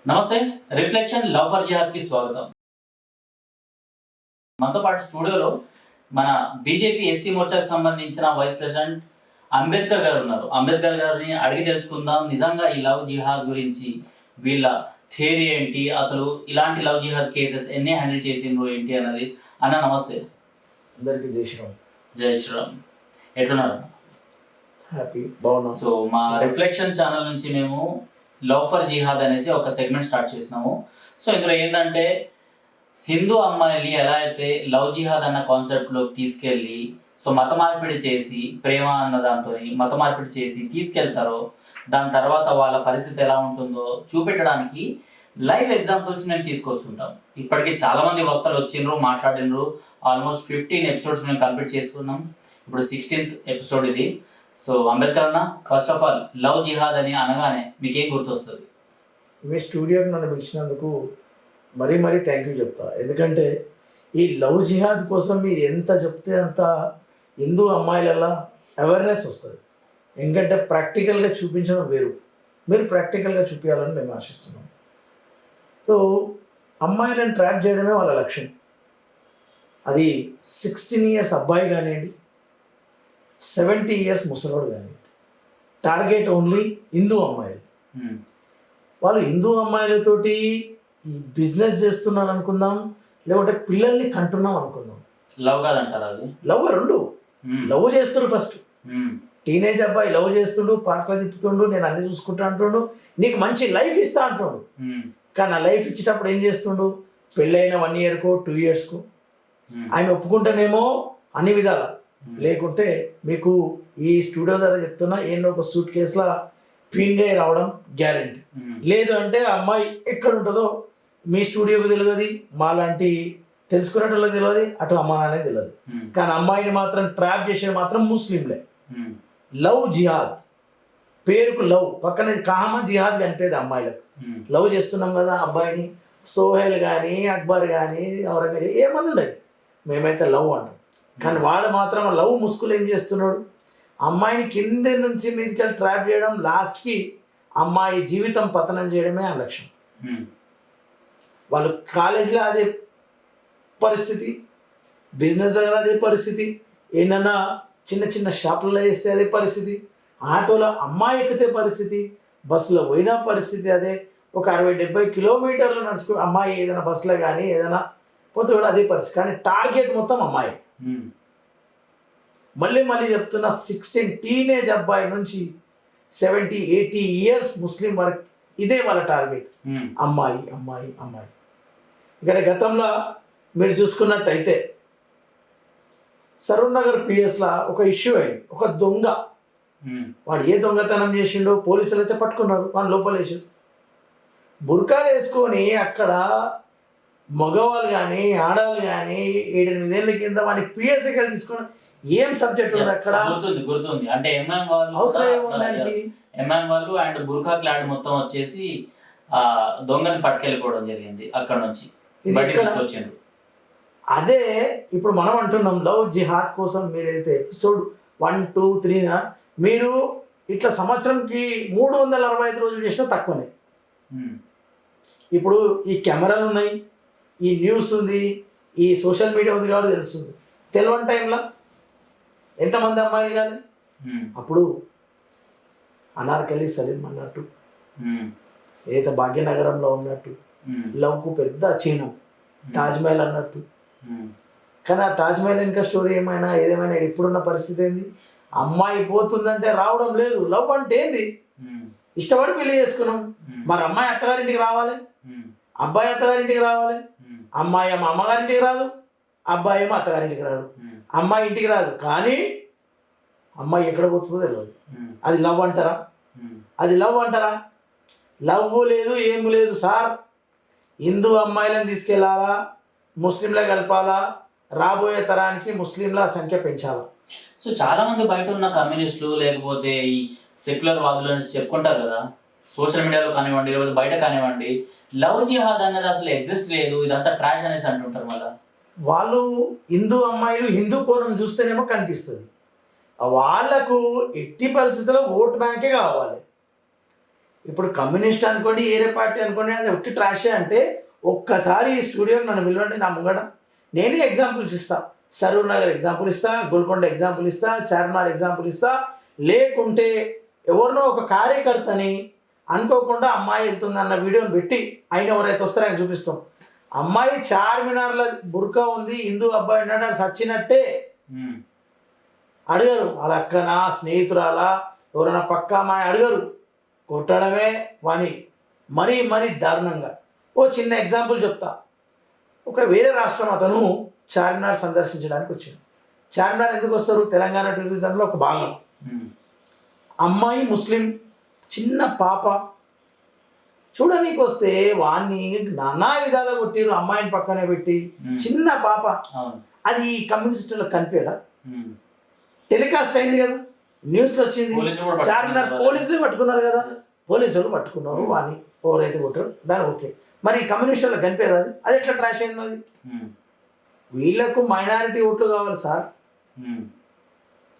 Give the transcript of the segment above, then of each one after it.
నమస్తే. Reflection love for జిహాద్ కి స్వాగతం. మనతో పాటు స్టూడియోలో మన బీజేపీ ఎస్సీ మోర్చాకు సంబంధించిన వైస్ ప్రెసిడెంట్ అంబేద్కర్ గారు ఉన్నారు. అంబేద్కర్ గారిని అడిగి తెలుసుకుందాం నిజంగా ఈ లవ్ జిహాద్ గురించి, వీళ్ళ థియరీ ఏంటి, అసలు ఇలాంటి లవ్ జిహాద్ కేసెస్ ఎన్ని హ్యాండిల్ చేసిండ్రు ఏంటి అన్నది. అన్న నమస్తే. అందరికీ జై శ్రీరామ్. జై శ్రీరామ్. ఎట్లున్నారు? హ్యాపీ, బాగున్నాం. సో మా రిఫ్లెక్షన్ ఛానల్ నుంచి మేము లవ్ ఫర్ జిహాద్ అనేసి ఒక సెగ్మెంట్ స్టార్ట్ చేసినాము. సో ఇందులో ఏంటంటే హిందూ అమ్మాయిల్ని ఎలా అయితే లవ్ జిహాద్ అన్న కాన్సెప్ట్లోకి తీసుకెళ్ళి సో మత మార్పిడి చేసి, ప్రేమ అన్న దాంతో మత మార్పిడి చేసి తీసుకెళ్తారో, దాని తర్వాత వాళ్ళ పరిస్థితి ఎలా ఉంటుందో చూపెట్టడానికి లైవ్ ఎగ్జాంపుల్స్ మేము తీసుకొస్తుంటాం. ఇప్పటికీ చాలామంది వక్తలు వచ్చిండ్రు, మాట్లాడినరు. ఆల్మోస్ట్ 15 ఎపిసోడ్స్ మేము కంప్లీట్ చేసుకున్నాం. ఇప్పుడు 16th ఎపిసోడ్ ఇది. సో అంబేద్కర్ అన్న, ఫస్ట్ ఆఫ్ ఆల్ లవ్ జిహాద్ అని అనగానే మీకేం గుర్తొస్తుంది? మీ స్టూడియోకి నన్ను పిలిచినందుకు మరీ మరీ థ్యాంక్ యూ చెప్తా. ఎందుకంటే ఈ లవ్ జిహాద్ కోసం మీరు ఎంత చెప్తే అంత హిందూ అమ్మాయిలలా అవేర్నెస్ వస్తుంది. ఎందుకంటే ప్రాక్టికల్గా చూపించడం వేరు, మీరు ప్రాక్టికల్గా చూపించాలని మేము ఆశిస్తున్నాం. సో అమ్మాయిలను ట్రాప్ చేయడమే వాళ్ళ లక్ష్యం. అది 16 years అబ్బాయి కానివ్వండి, 70 years ముసలోడు కానివ్వండి, టార్గెట్ ఓన్లీ హిందూ అమ్మాయిలు. వాళ్ళు హిందూ అమ్మాయిలతోటి ఈ బిజినెస్ చేస్తున్నాను అనుకుందాం, లేకుంటే పిల్లల్ని కంటున్నాం అనుకుందాం. లవ్ కాదంటారా అది? లవ్ రెండు లవ్ చేస్తుడు. ఫస్ట్ టీనేజ్ అబ్బాయి లవ్ చేస్తుండు, పార్క్లో తిప్పుతుండు, నేను అన్ని చూసుకుంటా అంటుండు, నీకు మంచి లైఫ్ ఇస్తా అంటుండు. కానీ ఆ లైఫ్ ఇచ్చేటప్పుడు ఏం చేస్తుండు? పెళ్ళైన 1 yearకో 2 yearsకో ఆయన ఒప్పుకుంటేనేమో అన్ని విధాల, లేకుంటే మీకు ఈ స్టూడియో ద్వారా చెప్తున్నా ఏదో ఒక సూట్ కేసులో ట్విన్గా రావడం గ్యారెంటీ. లేదు అంటే ఆ అమ్మాయి ఎక్కడ ఉంటుందో మీ స్టూడియోకి తెలియదు, మాలాంటి తెలుసుకునేటోళ్ళకి తెలియదు, అటు అమ్మ నానే తెలియదు. కానీ అమ్మాయిని మాత్రం ట్రాప్ చేసేది మాత్రం ముస్లింలే. లవ్ జిహాద్ పేరుకు లవ్, పక్కన కామ జిహాద్ కనిపేది అమ్మాయిలకు. లవ్ చేస్తున్నాం కదా అబ్బాయిని, సోహెల్ కానీ అక్బర్ కానీ ఎవరైనా ఏమన్నా ఉండదు, మేమైతే లవ్ అంటాం. కానీ వాడు మాత్రం లవ్ ముసుగులు ఏం చేస్తున్నాడు? అమ్మాయిని కింద నుంచి మీదికెళ్ళి ట్రాప్ చేయడం, లాస్ట్కి అమ్మాయి జీవితం పతనం చేయడమే ఆ లక్ష్యం. వాళ్ళు కాలేజీలో అదే పరిస్థితి, బిజినెస్ దగ్గర అదే పరిస్థితి, ఏంటన్నా చిన్న చిన్న షాపులలో చేస్తే అదే పరిస్థితి, ఆటోలో అమ్మాయి ఎక్కితే పరిస్థితి, బస్సులో పోయినా పరిస్థితి అదే. ఒక 60-70 kilometers నడుచుకో అమ్మాయి ఏదైనా బస్సులో కానీ ఏదైనా పోతే కూడా అదే పరిస్థితి. కానీ టార్గెట్ మొత్తం అమ్మాయి. మళ్ళీ మళ్ళీ చెప్తున్నా, 16 టీనేజ్ అబ్బాయి నుంచి 70-80 years ముస్లిం వరకు ఇదే వాళ్ళ టార్గెట్, అమ్మాయి అమ్మాయి అమ్మాయి. ఇక్కడ గతంలో మీరు చూసుకున్నట్టయితే సరూర్ నగర్ పిఎస్లో ఒక ఇష్యూ అయింది. ఒక దొంగ, వాడు ఏ దొంగతనం చేసిండో పోలీసులు అయితే పట్టుకున్నారు, వాడిని లోపల వేసారు. బుర్కాలు వేసుకొని అక్కడ మగవాళ్ళు కానీ ఆడవాళ్ళు కానీ 7-8 ఏళ్ళ కింద వాడిని పిఎస్కి వెళ్ళి తీసుకున్నారు. ఏం సబ్జెక్ట్ ఉంది అక్కడ? గుర్తుంది. అంటే ఎంఎం వాళ్ళు, అవసరం ఏముందానికి? ఎంఎం వాళ్ళు అండ్ బుర్కా క్లాడ్ మొత్తం వచ్చేసి దొంగని పట్టుకెళ్ళిపోవడం జరిగింది. అక్కడ నుంచి అదే ఇప్పుడు మనం అంటున్నాం లవ్ జిహాద్ కోసం. మీరైతే ఎపిసోడ్ 1, 2, 3 మీరు ఇట్లా సంవత్సరంకి 365 రోజులు చేసినా తక్కువనే. ఇప్పుడు ఈ కెమెరాలు ఉన్నాయి, ఈ న్యూస్ ఉంది, ఈ సోషల్ మీడియా ఉంది కాబట్టి తెలుస్తుంది. తెలియని టైంలో ఎంతమంది అమ్మాయిలు కానీ అప్పుడు అనార్కలి సలీం అన్నట్టు, ఏదైతే భాగ్యనగరంలో ఉన్నట్టు లవ్కు పెద్ద చిహ్నం తాజ్మహల్ అన్నట్టు. కానీ ఆ తాజ్మహల్ ఇంకా స్టోరీ ఏమైనా ఏదేమైనా ఇప్పుడున్న పరిస్థితి ఏంది? అమ్మాయి పోతుందంటే రావడం లేదు. లవ్ అంటే ఏంది? ఇష్టపడి పెళ్లి చేసుకున్నాం, మరి అమ్మాయి అత్తగారింటికి రావాలి, అబ్బాయి అత్తగారింటికి రావాలి. అమ్మాయి ఏమో అమ్మగారింటికి రాదు, అబ్బాయి ఏమో అత్తగారింటికి రాదు. అమ్మాయి ఇంటికి రాదు, కానీ అమ్మాయి ఎక్కడ పోతుందో తెలియదు. అది లవ్ అంటారా? అది లవ్ అంటారా? లవ్ లేదు, ఏమి లేదు సార్. హిందూ అమ్మాయిలను తీసుకెళ్లాలా, ముస్లింలా కలపాలా, రాబోయే తరానికి ముస్లింల సంఖ్య పెంచాలా. సో చాలా మంది బయట ఉన్న కమ్యూనిస్టులు లేకపోతే ఈ సెక్యులర్ వాదులు అని చెప్పుకుంటారు కదా, సోషల్ మీడియాలో కానివ్వండి లేకపోతే బయట కానివ్వండి, లవ్ జిహాద్ అనేది అసలు ఎగ్జిస్ట్ లేదు, ఇదంతా ట్రాష్ అనేసి అంటుంటారు. మళ్ళీ వాళ్ళు హిందూ అమ్మాయిలు హిందూ కోణం చూస్తేనేమో కనిపిస్తుంది. వాళ్లకు ఎట్టి పరిస్థితుల్లో ఓట్ బ్యాంకే కావాలి. ఇప్పుడు కమ్యూనిస్ట్ అనుకోండి, ఏరే పార్టీ అనుకోండి, అది ఒట్టి ట్రాషే అంటే ఒక్కసారి ఈ స్టూడియోకి నన్ను పిలవండి నా ముంగట, నేనే ఎగ్జాంపుల్స్ ఇస్తా. సరూర్ నగర్ ఎగ్జాంపుల్ ఇస్తా, గోల్కొండ ఎగ్జాంపుల్ ఇస్తా, చార్మినార్ ఎగ్జాంపుల్ ఇస్తా. లేకుంటే ఎవరినో ఒక కార్యకర్తని అనుకోకుండా అమ్మాయి వెళ్తుంది అన్న వీడియోని పెట్టి ఆయన ఎవరైతే వస్తారో ఆయన చూపిస్తాం. అమ్మాయి చార్మినార్లో బుర్కా ఉంది, హిందూ అబ్బాయి ఉన్నాడు, సచ్చినట్టే అడగరు. వాళ్ళ అక్కనా, స్నేహితురాలా, ఎవరైనా పక్క అమ్మాయి అడగరు. కొట్టడమే వాని మరీ మరీ దారుణంగా. ఓ చిన్న ఎగ్జాంపుల్ చెప్తా. ఒక వేరే రాష్ట్రం అతను చార్మినార్ సందర్శించడానికి వచ్చాడు. చార్మినార్ ఎందుకు వస్తారు? తెలంగాణ టూరిజంలో ఒక భాగం. అమ్మాయి ముస్లిం, చిన్న పాప చూడనీకి వస్తే వాణ్ణి నానా విధాలు కొట్టిరు. అమ్మాయిని పక్కనే పెట్టి చిన్న పాప. అది కమ్యూనిస్టులకు కనిపేదా? టెలికాస్ట్ అయింది కదా, న్యూస్లో వచ్చింది. చార్మినార్ పోలీసులు పట్టుకున్నారు కదా, పోలీసులు పట్టుకున్నారు వాణ్ణి, ఎవరైతే కొట్టారు దాని ఓకే. మరి కమ్యూనిస్టులకు కనిపేదా? అది ఎట్లా ట్రాష్ అయింది? అది వీళ్ళకు మైనారిటీ ఓట్లు కావాలి సార్,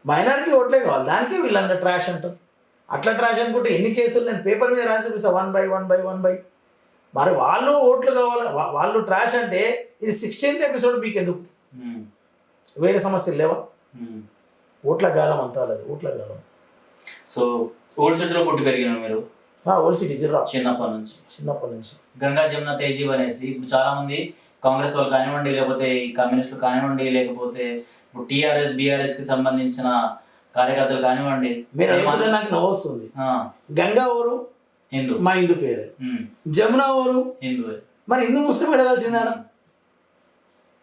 మైనారిటీ ఓట్లే కావాలి, దానికే వీళ్ళందరూ ట్రాష్ అంటారు. అట్లా ట్రాష్ అనుకుంటే ఎన్ని కేసులు నేను పేపర్ మీద రాసి చూపిస్తాను, 1 by 1. మరి వాళ్ళు ఓట్లు కావాలి, వాళ్ళు ట్రాష్ అంటే ఇది 16th ఎపిసోడ్ మీకు ఎందుకు? వేరే సమస్యలు లేవా? ఓట్ల గాలం అంతా లేదు, ఓట్ల గాలం. సో ఓల్డ్ సిటీలో పుట్టి పెరిగిన మీరు? ఓల్డ్ సిటీ జిల్లా, చిన్నప్పటి నుంచి. గంగా జమున తహజీబ్ అనేసి ఇప్పుడు చాలా మంది కాంగ్రెస్ వాళ్ళు కానివ్వండి, లేకపోతే ఈ కమ్యూనిస్టులు కానివ్వండి, లేకపోతే ఇప్పుడు టీఆర్ఎస్ బీఆర్ఎస్ కి సంబంధించిన కార్యకర్తలు కానివ్వండి, నాకు నవ్వు వస్తుంది. గంగా ఊరు హిందూ, మా హిందూ పేరు. జమున ఊరు హిందూ, మరి హిందూ ముస్లిం అడగాల్సిందా?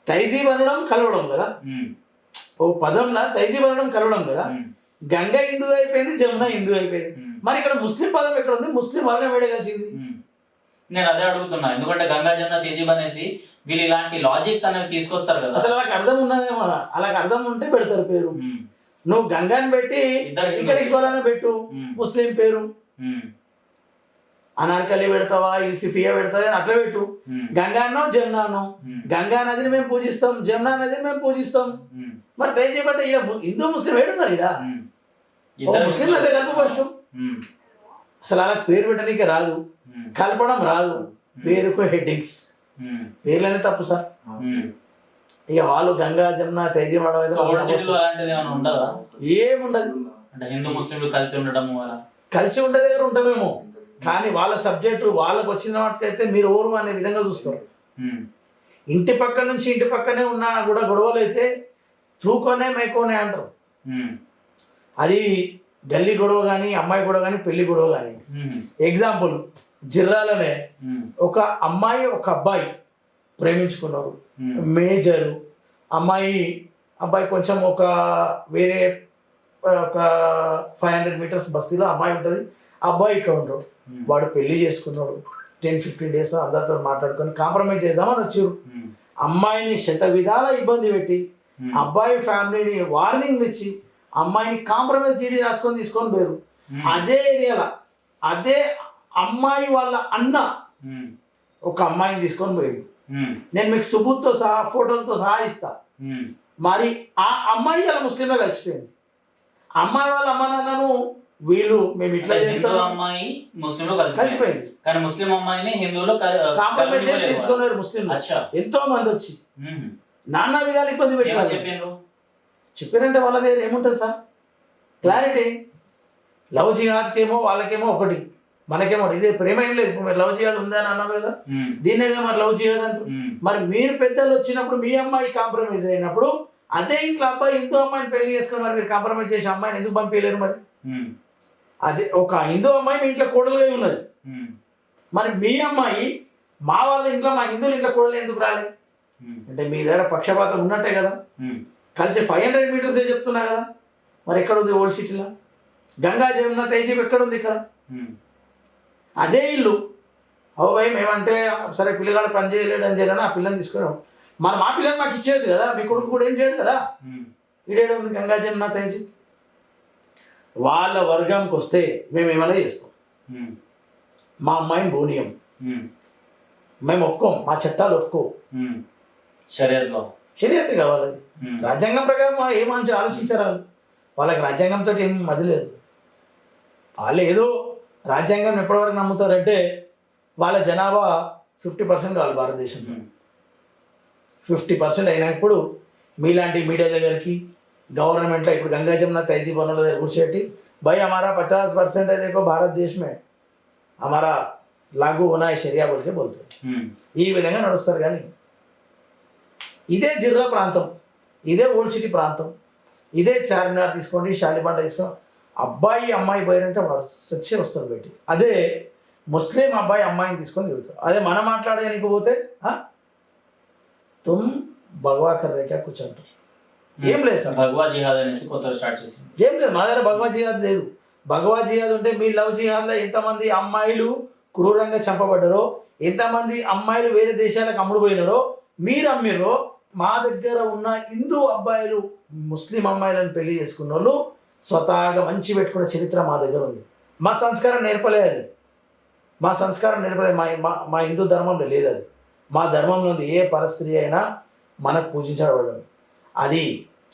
తహజీబ్ అనడం కలవడం కదా, ఓ పదంలా తహజీబ్ అనడం కలవడం కదా. గంగా హిందూ అయిపోయింది, జమున హిందూ అయిపోయింది. మరి ఇక్కడ ముస్లిం పదం ఎక్కడ ఉంది? ముస్లిం వర్గం వేడగలిసింది. నేను అదే అడుగుతున్నా, ఎందుకంటే గంగా జమున తహజీబ్ అనేసి వీళ్ళు ఇలాంటి లాజిక్స్ అనేవి తీసుకొస్తారు కదా. అసలు అలాగ అర్థం ఉన్నదేమో, అలాగ అర్థం ఉంటే పెడతారు పేరు. నువ్వు గంగాని పెట్టి ఇక్కడ ఇంకోలానే పెట్టు ముస్లిం పేరు. అనార్కలి పెడతావా, యూసిఫియా పెడతావా, అట్లా పెట్టు. గంగానో జమునానో, గంగా నదిని మేము పూజిస్తాం, జమునా నదిని మేము పూజిస్తాం. మరి తహజీబ్ అంటే ఇక హిందూ ముస్లిం ఏడున్నారు, ఇక ముస్లిం అదే కలుపు ఫస్ట్. అసలు అలా పేరు పెట్టడానికి రాదు, కలపడం రాదు, పేరుకు హెడ్డింగ్స్, పేర్లనే తప్పు సార్. ఇక వాళ్ళు గంగా జమున తహజీబ్ ఏముండదు. అంటే హిందూ ముస్లింలు కలిసి ఉండడం కలిసి ఉండే దగ్గర ఉంటామేమో, కానీ వాళ్ళ సబ్జెక్టు వాళ్ళకు వచ్చిన వాటికైతే మీరు ఓరు అనే విధంగా చూస్తారు. ఇంటి పక్క నుంచి ఇంటి పక్కనే ఉన్నా కూడా గొడవలు అయితే తూకొనే మేకోనే అంటారు. అది గల్లీ గొడవ కానీ, అమ్మాయి గొడవ కానీ, పెళ్లి గొడవ కానీ. ఎగ్జాంపుల్ జిల్లాలోనే ఒక అమ్మాయి ఒక అబ్బాయి ప్రేమించుకున్నారు. మేజరు అబ్బాయి కొంచెం ఒక వేరే ఒక 500 meters బస్తీలో అమ్మాయి ఉంటుంది, అబ్బాయి ఇక్కడ ఉంటాడు. వాడు పెళ్లి చేసుకున్నాడు, 10-15 days అందరితో మాట్లాడుకొని కాంప్రమైజ్ చేద్దామని వచ్చారు. అమ్మాయిని శత విధాల ఇబ్బంది పెట్టి, అబ్బాయి ఫ్యామిలీని వార్నింగ్ ఇచ్చి అమ్మాయిని కాంప్రమైజ్ చేయడి రాసుకొని తీసుకొని పోయారు. అదే ఏరియాలో అదే అమ్మాయి వాళ్ళ అన్న ఒక అమ్మాయిని తీసుకొని పోయాడు. నేను మీకు సుబూత్తో సహా ఫోటోలతో సహా ఇస్తా. మరి ఆ అమ్మాయి అలా ముస్లింలో కలిసిపోయింది. అమ్మాయి వాళ్ళ అమ్మ నాన్నను వీళ్ళు మేము ఇట్లా చేస్తాం, అమ్మాయి ముస్లింలో కలిసిపోయింది. కానీ ముస్లిం అమ్మాయిని హిందువులో కాంప్రమైజ్ చేసి తీసుకున్నారు ముస్లిం. ఎంతో మంది వచ్చి నానా విధాలు ఇబ్బంది పెట్టారు. చెప్పారంటే వాళ్ళ దగ్గర ఏముంటుంది సార్ క్లారిటీ? లవ్ జిహాద్కేమో వాళ్ళకేమో ఒకటి, మనకేమో ఇదే ప్రేమ ఏం లేదు. మీరు లవ్ జిహాద్ ఉందా అని అన్నారు కదా, దీన్నే మరి లవ్ జిహాద్ అంటారు. మరి మీరు పెద్దలు వచ్చినప్పుడు మీ అమ్మాయి కాంప్రమైజ్ అయినప్పుడు అదే ఇంట్లో అబ్బాయి హిందూ అమ్మాయిని పెళ్లి చేసుకుని మరి మీరు కాంప్రమైజ్ చేసి అమ్మాయిని ఎందుకు పంపించలేరు? మరి అదే ఒక హిందూ అమ్మాయి మీ ఇంట్లో కోడలుగా ఉన్నది, మరి మీ అమ్మాయి మా వాళ్ళ ఇంట్లో మా హిందువుల ఇంట్లో కోడలు ఎందుకు రాలేదు? అంటే మీ దగ్గర పక్షపాతం ఉన్నట్టే కదా. కలిసి 500 meters చెప్తున్నా కదా, మరి ఎక్కడ ఉంది ఓల్డ్ సిటీలో? గంగా జమున తహజీబ్ ఎక్కడ ఉంది? ఇక్కడ అదే ఇల్లు. భయ్ మేమంటే సరే పిల్లగాడు పని చేయలేడు అని చేయాలని ఆ పిల్లని తీసుకున్నాం. మరి మా పిల్లని మాకు ఇచ్చేది కదా, మీ కొడుకు కూడా ఏం చేయడు కదా. ఇడేడు ఉంది గంగా జమున తహజీబ్. వాళ్ళ వర్గంకి వస్తే మేము ఏమైనా చేస్తాం. మా అమ్మాయిని బోనియం, మేము ఒప్పుకోం, మా చట్టాలు ఒప్పుకో. షరియత్ కావాలి. రాజ్యాంగం ప్రకారం ఏమంచి ఆలోచించారు వాళ్ళకి రాజ్యాంగంతో ఏం మదిలేదు. వాళ్ళు ఏదో రాజ్యాంగం ఎప్పటివరకు నమ్ముతారంటే వాళ్ళ జనాభా 50% కావాలి భారతదేశంలో. 50% అయినప్పుడు మీలాంటి మీడియా దగ్గరికి గవర్నమెంట్లో ఇప్పుడు గంగా జమున తైజీ పనుల దగ్గర కూర్చోబెట్టి भाई हमारा 50% है देखो भारत देश में हमारा लागू होना है शरिया बोल के बोलते ఈ విధంగా నడుస్తారు. కానీ ఇదే జిర్రా ప్రాంతం, ఇదే ఓల్డ్ సిటీ ప్రాంతం, ఇదే చార్మినార్ తీసుకోండి, షాలిబండ తీసుకోండి, అబ్బాయి అమ్మాయి పోయారంటే వాడు సచ్చే వస్తారు బయటికి. అదే ముస్లిం అబ్బాయి అమ్మాయిని తీసుకొని తిరుగుతారు. అదే మనం మాట్లాడడానికి పోతే తుమ్ భగవా కర్రేకా కూర్చుంటారు. ఏం లేదు సార్, భగవా జిహాద్ అనేసి కొత్తగా స్టార్ట్ చేసింది. ఏం లేదు, మా దగ్గర భగవా జిహాద్ లేదు. భగవా జిహాద్ ఉంటే మీ లవ్ జిహాద్లో ఎంతమంది అమ్మాయిలు క్రూరంగా చంపబడ్డారో, ఎంతమంది అమ్మాయిలు వేరే దేశాలకు అమ్ముడుపోయినారో మీరు అమ్మిరో. మా దగ్గర ఉన్న హిందూ అబ్బాయిలు ముస్లిం అమ్మాయిలను పెళ్లి చేసుకున్న వాళ్ళు స్వతహాగా మంచి పెట్టుకున్న చరిత్ర మా దగ్గర ఉంది. మా సంస్కారం నేర్పలేదు అది, మా సంస్కారం నేర్పలేదు, మా హిందూ ధర్మంలో లేదు అది. మా ధర్మంలో ఉంది ఏ పరస్త్రీ అయినా మనకు పూజించబడడం, అది